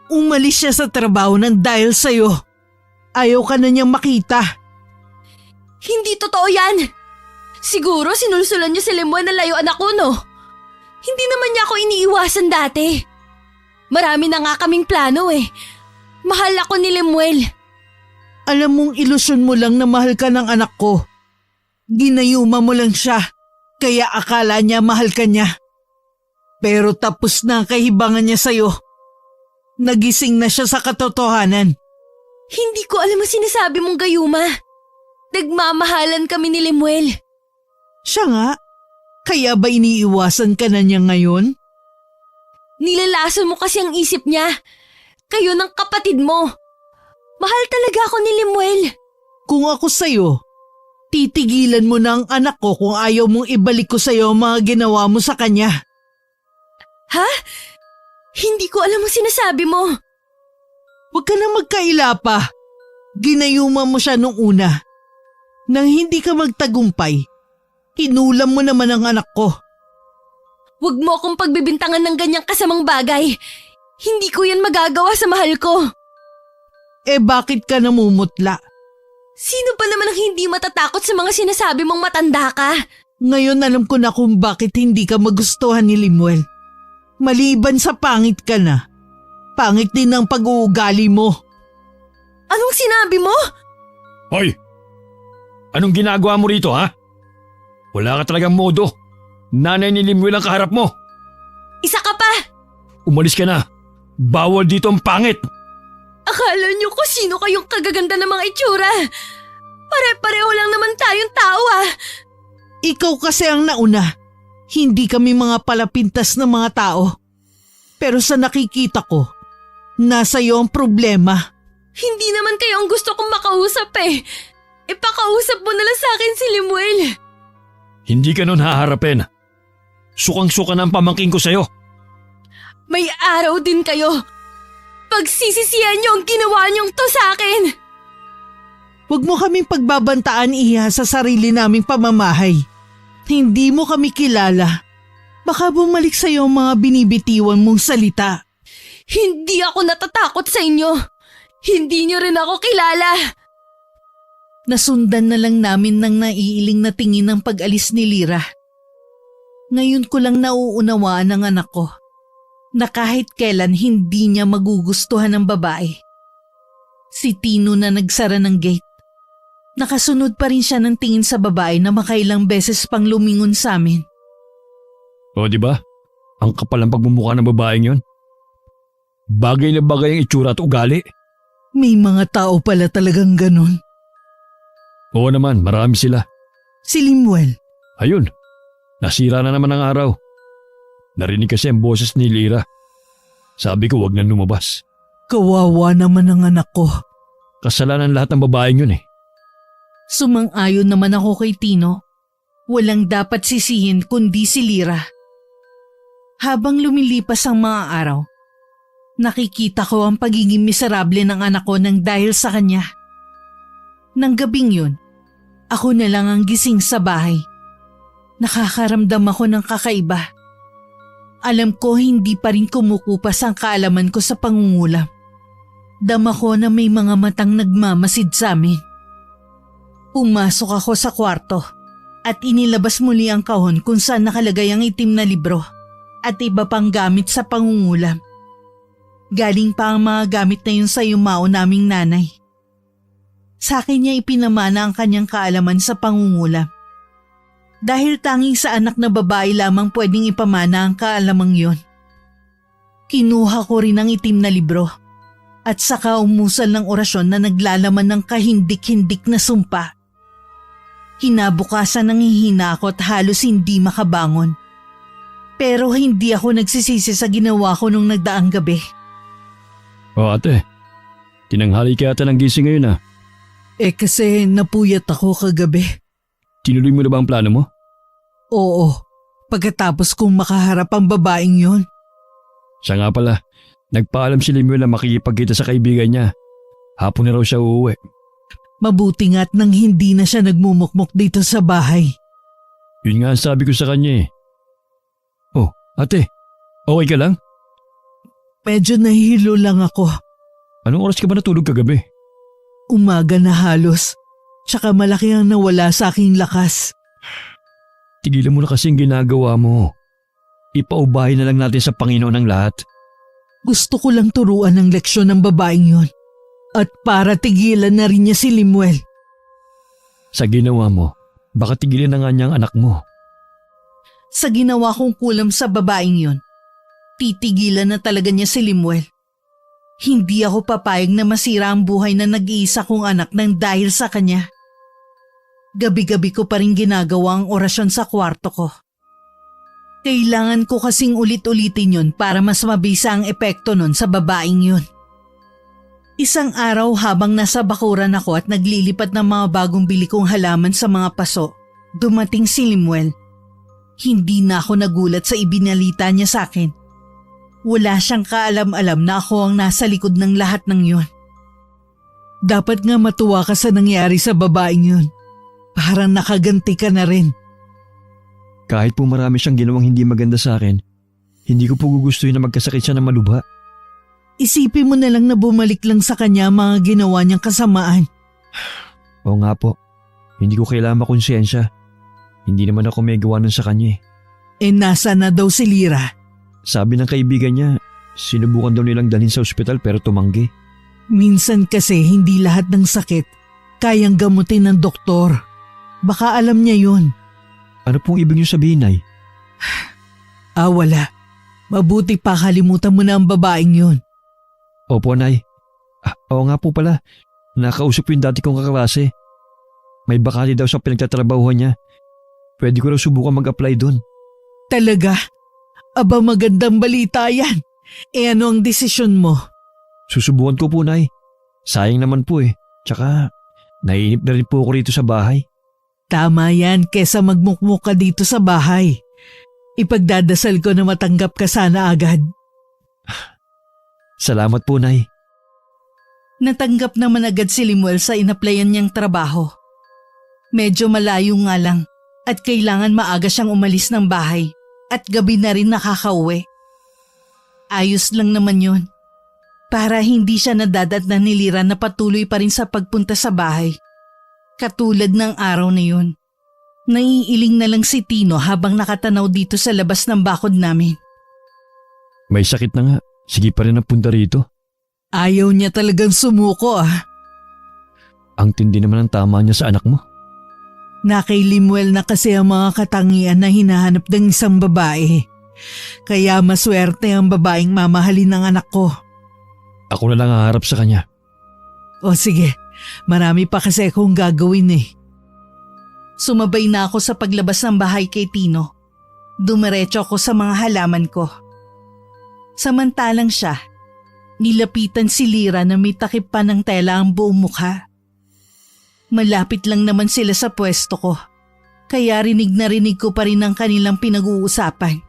Umalis siya sa trabaho ng dahil sa'yo. Ayaw ka na niyang makita. Hindi totoo yan. Siguro sinulsulan niyo si Limuel na layuan ako, no? Hindi naman niya ako iniiwasan dati. Marami na nga kaming plano eh. Mahal ako ni Limuel. Alam mong ilusyon mo lang na mahal ka ng anak ko. Ginayuma mo lang siya, kaya akala niya mahal ka niya. Pero tapos na ang kahibangan niya sa'yo. Nagising na siya sa katotohanan. Hindi ko alam ang sinasabi mong gayuma. Nagmamahalan kami ni Limuel. Siya nga, kaya ba iniiwasan ka na niya ngayon? Nilalason mo kasi ang isip niya. Kayo ng kapatid mo. Mahal talaga ako ni Limuel. Kung ako sa'yo, titigilan mo na ang anak ko kung ayaw mong ibalik ko sa'yo ang mga ginawa mo sa kanya. Ha? Hindi ko alam ang sinasabi mo. Huwag ka na magkaila pa. Ginayuma mo siya nung una. Nang hindi ka magtagumpay, kinulam mo naman ang anak ko. Huwag mo akong pagbibintangan ng ganyang kasamang bagay. Hindi ko yan magagawa sa mahal ko. Eh bakit ka namumutla? Sino pa naman ang hindi matatakot sa mga sinasabi mong matanda ka? Ngayon alam ko na kung bakit hindi ka magustuhan ni Limuel. Maliban sa pangit ka na, pangit din ang pag-uugali mo. Anong sinabi mo? Hoy! Anong ginagawa mo rito, ha? Wala ka talagang modo. Nanay ni Limuel ang kaharap mo. Isa ka pa! Umalis ka na. Bawal dito ang pangit. Akala niyo kung sino kayong kagaganda ng mga itsura. Pare-pareho lang naman tayong tao ah. Ikaw kasi ang nauna. Hindi kami mga palapintas na mga tao. Pero sa nakikita ko, nasa iyo ang problema. Hindi naman kayo ang gusto kong makausap eh. Ipakausap mo na lang sa akin si Limuel. Hindi ka nun haharapin. Sukang-suka na ang pamangking ko sa'yo. May araw din kayo. Pagsisisihan niyo ang ginawa niyong to sa akin! Huwag mo kaming pagbabantaan, Iha, sa sarili naming pamamahay. Hindi mo kami kilala. Baka bumalik sa'yo ang mga binibitiwan mong salita. Hindi ako natatakot sa inyo! Hindi niyo rin ako kilala! Nasundan na lang namin ng naiiling na tingin ng pag-alis ni Lyra. Ngayon ko lang nauunawaan ng anak ko na kahit kailan hindi niya magugustuhan ng babae. Si Tino na nagsara ng gate. Nakasunod pa rin siya ng tingin sa babae na makailang beses pang lumingon sa amin. O di ba? Ang kapal ang pagmumukha ng babaeng yon. Bagay na bagay ang itsura at ugali. May mga tao pala talagang ganun. Oo naman, marami sila. Si Limuel. Ayun, nasira na naman ang araw. Narinig kasi ang boses ni Lyra. Sabi ko wag na lumabas. Kawawa naman ang anak ko. Kasalanan lahat ng babaeng yun eh. Sumang-ayon naman ako kay Tino. Walang dapat sisihin kundi si Lyra. Habang lumilipas ang mga araw, nakikita ko ang pagiging miserable ng anak ko nang dahil sa kanya. Nang gabing yun, ako na lang ang gising sa bahay. Nakakaramdam ako ng kakaiba. Alam ko hindi pa rin kumukupas ang kaalaman ko sa pangungulam. Dama ko na may mga matang nagmamasid sa amin. Pumasok ako sa kwarto at inilabas muli ang kahon kung saan nakalagay ang itim na libro at iba pang gamit sa pangungulam. Galing pa ang mga gamit na yun sa yumao naming nanay. Sa akin niya ipinamana ang kanyang kaalaman sa pangungulam. Dahil tanging sa anak na babae lamang pwedeng ipamana ang kaalamang yon. Kinuha ko rin ang itim na libro at saka umusal ng orasyon na naglalaman ng kahindik-hindik na sumpa. Kinabukasan nanghihina ako at halos hindi makabangon. Pero hindi ako nagsisisi sa ginawa ko nung nagdaang gabi. O ate, tinanghali ka ata ng gising ngayon ah. Kasi napuyat ako kagabi. Tinuloy mo na ba ang plano mo? Oo, pagkatapos kong makaharap ang babaeng yon. Siya nga pala, nagpaalam si Lemuel na makikipagkita sa kaibigan niya. Hapon na raw siya uuwi. Mabuti nga't nang hindi na siya nagmumukmok dito sa bahay. Yun nga ang sabi ko sa kanya eh. Oh, ate, okay ka lang? Medyo nahihilo lang ako. Anong oras ka ba natulog kagabi? Umaga na halos. Tsaka malaki ang nawala sa aking lakas. Tigilan mo na kasi ang ginagawa mo. Ipaubahin na lang natin sa Panginoon ang lahat. Gusto ko lang turuan ng leksyon ng babaeng yon. At para tigilan na rin niya si Limuel. Sa ginawa mo, baka tigilan na nga niya ang anak mo. Sa ginawa kong kulam sa babaeng yon, titigilan na talaga niya si Limuel. Hindi ako papayag na masira ang buhay na nag-iisa kong anak nang dahil sa kanya. Gabi-gabi ko pa rin ginagawa ang orasyon sa kwarto ko. Kailangan ko kasing ulit-ulitin yun para mas mabisa ang epekto nun sa babaeng yun. Isang araw habang nasa bakuran ako at naglilipat ng mga bagong bili kong halaman sa mga paso, dumating si Limuel. Hindi na ako nagulat sa ibinalita niya sa akin. Wala siyang kaalam-alam na ako ang nasa likod ng lahat ng yun. Dapat nga matuwa ka sa nangyari sa babaeng yun. Parang nakaganti ka na rin. Kahit po marami siyang ginawang hindi maganda sa akin, hindi ko po gugustuhin na magkasakit siya ng malubha. Isipin mo na lang na bumalik lang sa kanya mga ginawa niyang kasamaan. Oo nga po, hindi ko kailangan makonsensya. Hindi naman ako may gawa nun sa kanya eh. Nasa na daw si Lyra? Sabi ng kaibigan niya, sinubukan daw nilang dalhin sa ospital pero tumanggi. Minsan kasi hindi lahat ng sakit kayang gamutin ng doktor. Baka alam niya yun. Ano pong ibig niyo sabihin, Nay? Wala. Mabuti pa kalimutan mo na ang babaeng yun. Opo, Nay. Oo nga po pala. Nakausap yung dati kong kaklase. May bakali daw sa pinagtatrabahuhan niya. Pwede ko raw subukan mag-apply doon. Talaga? Aba, magandang balita yan. Ano ang desisyon mo? Susubukan ko po, Nay. Sayang naman po eh. Tsaka, naiinip na rin po ako rito sa bahay. Tama yan kesa magmukmuk ka dito sa bahay. Ipagdadasal ko na matanggap ka sana agad. Salamat po, Nay. Natanggap naman agad si Limuel sa inaplayan niyang trabaho. Medyo malayo nga lang at kailangan maaga siyang umalis ng bahay at gabi na rin nakakauwi. Ayos lang naman yun. Para hindi siya nadadatnan ni Lira na patuloy pa rin sa pagpunta sa bahay. Katulad ng araw na yun. Naiiling na lang si Tino habang nakatanaw dito sa labas ng bakod namin. May sakit na nga. Sige pa rin ang punta rito. Ayaw niya talagang sumuko ah. Ang tindi naman ang tama niya sa anak mo. Na kay Limuel na kasi ang mga katangian na hinahanap ng isang babae. Kaya maswerte ang babaeng mamahalin ng anak ko. Ako na lang haharap sa kanya. O sige, marami pa kasi akong gagawin eh. Sumabay na ako sa paglabas ng bahay kay Tino. Dumiretso ako sa mga halaman ko. Samantalang siya, nilapitan si Lira na may takip pa ng tela ang buong mukha. Malapit lang naman sila sa pwesto ko, kaya rinig na rinig ko pa rin ang kanilang pinag-uusapan.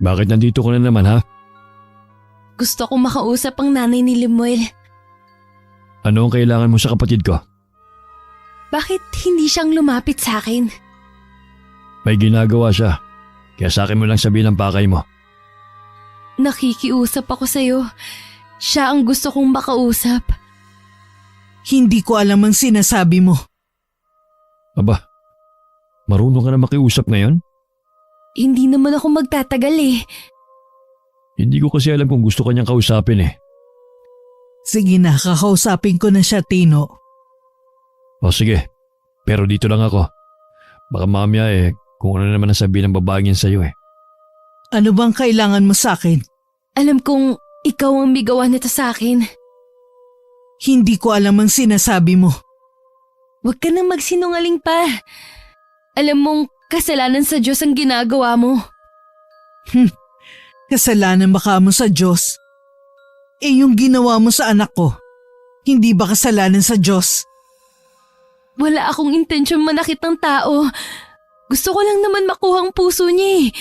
Bakit nandito ko na naman, ha? Gusto kong makausap ang nanay ni Limuel. Ano ang kailangan mo sa kapatid ko? Bakit hindi siyang lumapit sa akin? May ginagawa siya. Kaya sa akin mo lang sabihin ang pakay mo. Nakikiusap ako sa'yo. Siya ang gusto kong makausap. Hindi ko alam ang sinasabi mo. Aba, marunong ka na makiusap ngayon? Hindi naman ako magtatagal eh. Hindi ko kasi alam kung gusto kanyang kausapin eh. Sige na, kakausapin ko na siya, Tino. O sige, pero dito lang ako. Baka mamaya kung ano naman ang sabihin ng babaeng yan sa'yo eh. Ano bang kailangan mo sa akin? Alam kong ikaw ang bigawan nito sa akin. Hindi ko alam ang sinasabi mo. Huwag ka nang magsinungaling pa. Alam mong kasalanan sa Diyos ang ginagawa mo. Kasalanan ba ka mo sa Diyos? Yung ginawa mo sa anak ko, hindi ba kasalanan sa Diyos? Wala akong intensyon manakit ng tao. Gusto ko lang naman makuha ang puso niya eh.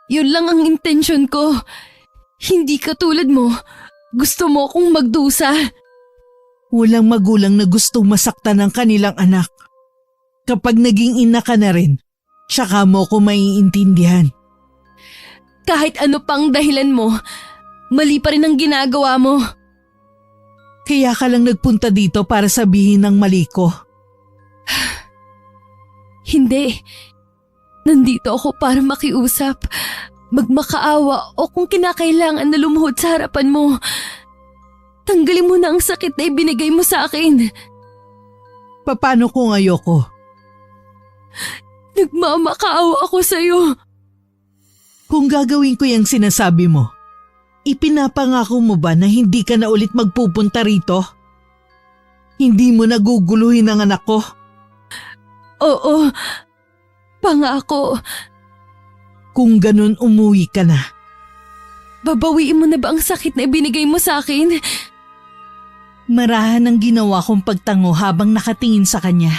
Yun lang ang intensyon ko. Hindi katulad mo. Gusto mo akong magdusa. Walang magulang na gustong masaktan ng kanilang anak. Kapag naging ina ka na rin, tsaka mo ko maiintindihan. Kahit ano pang dahilan mo, mali pa rin ang ginagawa mo. Kaya ka lang nagpunta dito para sabihin ng mali ko. Hindi. Nandito ako para makiusap, magmakaawa o kung kinakailangan na lumuhod sa harapan mo. Tanggalin mo na ang sakit na ibinigay mo sa akin. Paano kung ayoko? Nagmamakaawa ako sa'yo. Kung gagawin ko yung sinasabi mo, ipinapangako mo ba na hindi ka na ulit magpupunta rito? Hindi mo naguguluhin ang anak ko? Oo, pangako. Kung ganun, umuwi ka na. Babawiin mo na ba ang sakit na ibinigay mo sa akin? Marahan ang ginawa kong pagtango habang nakatingin sa kanya.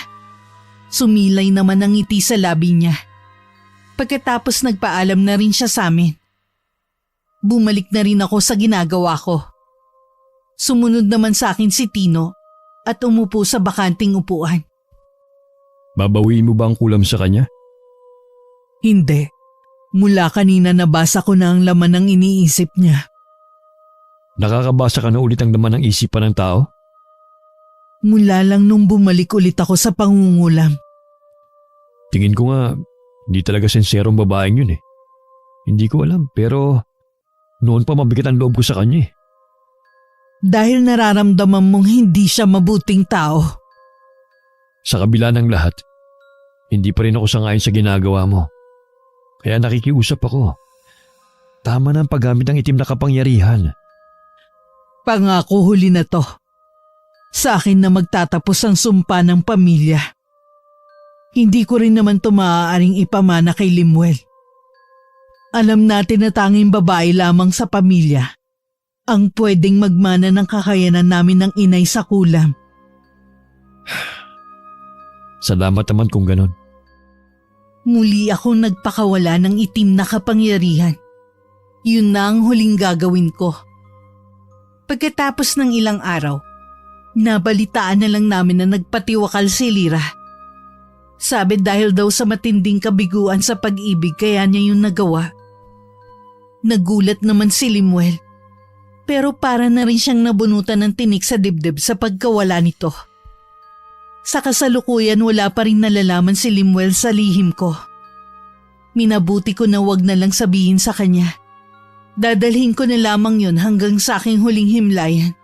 Sumilay naman ang ngiti sa labi niya. Pagkatapos nagpaalam na rin siya sa amin. Bumalik na rin ako sa ginagawa ko. Sumunod naman sa akin si Tino at umupo sa bakanting upuan. Babawiin mo ba ang kulam sa kanya? Hindi. Mula kanina nabasa ko na ang laman ng iniisip niya. Nakakabasa ka na ulit ang laman ng isipan ng tao? Mula lang nung bumalik ulit ako sa pangungulam. Tingin ko nga, hindi talaga senserong babaeng yun eh. Hindi ko alam pero noon pa mabigat ang loob ko sa kanya eh. Dahil nararamdaman mong hindi siya mabuting tao. Sa kabila ng lahat, hindi pa rin ako sangayon sa ginagawa mo. Kaya nakikiusap ako. Tama na ang paggamit ng itim na kapangyarihan. Pangako huli na to. Sa akin na magtatapos ang sumpa ng pamilya. Hindi ko rin naman to maaaring ipamana kay Limuel. Alam natin na tanging babae lamang sa pamilya ang pwedeng magmana ng kakayanan namin ng inay sa kulam. Salamat naman kung ganon. Muli akong nagpakawala ng itim na kapangyarihan. Yun na ang huling gagawin ko. Pagkatapos ng ilang araw, nabalitaan na lang namin na nagpatiwakal si Lira. Sabi dahil daw sa matinding kabiguan sa pag-ibig kaya niya yung nagawa. Nagulat naman si Limuel, pero para na rin siyang nabunutan ng tinik sa dibdib sa pagkawala nito. Sa kasalukuyan wala pa rin nalalaman si Limuel sa lihim ko. Minabuti ko na wag na lang sabihin sa kanya. Dadalhin ko na lamang yun hanggang sa aking huling himlayan.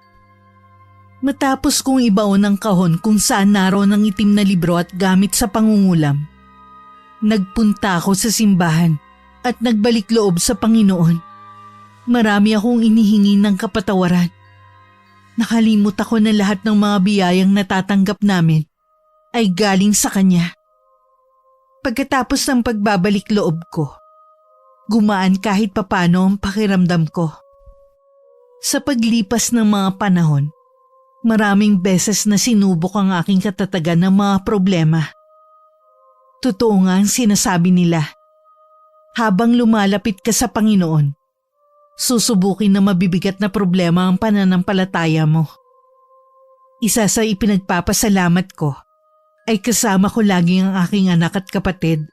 Matapos kong ibaon ang kahon kung saan naroon ang itim na libro at gamit sa pangungulam, nagpunta ako sa simbahan at nagbalik loob sa Panginoon. Marami akong inihingi ng kapatawaran. Nakalimot ako na lahat ng mga biyayang natatanggap namin ay galing sa Kanya. Pagkatapos ng pagbabalik loob ko, gumaan kahit papano ang pakiramdam ko. Sa paglipas ng mga panahon, maraming beses na sinubok ang aking katatagan ng mga problema. Totoo nga ang sinasabi nila. Habang lumalapit ka sa Panginoon, susubukin na mabibigat na problema ang pananampalataya mo. Isa sa ipinagpapasalamat ko ay kasama ko lagi ang aking anak at kapatid.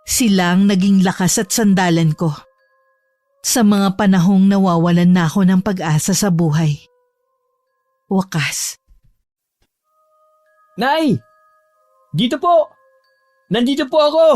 Sila ang naging lakas at sandalan ko sa mga panahong nawawalan na ako ng pag-asa sa buhay. Wakas. Nay! Dito po! Nandito po ako!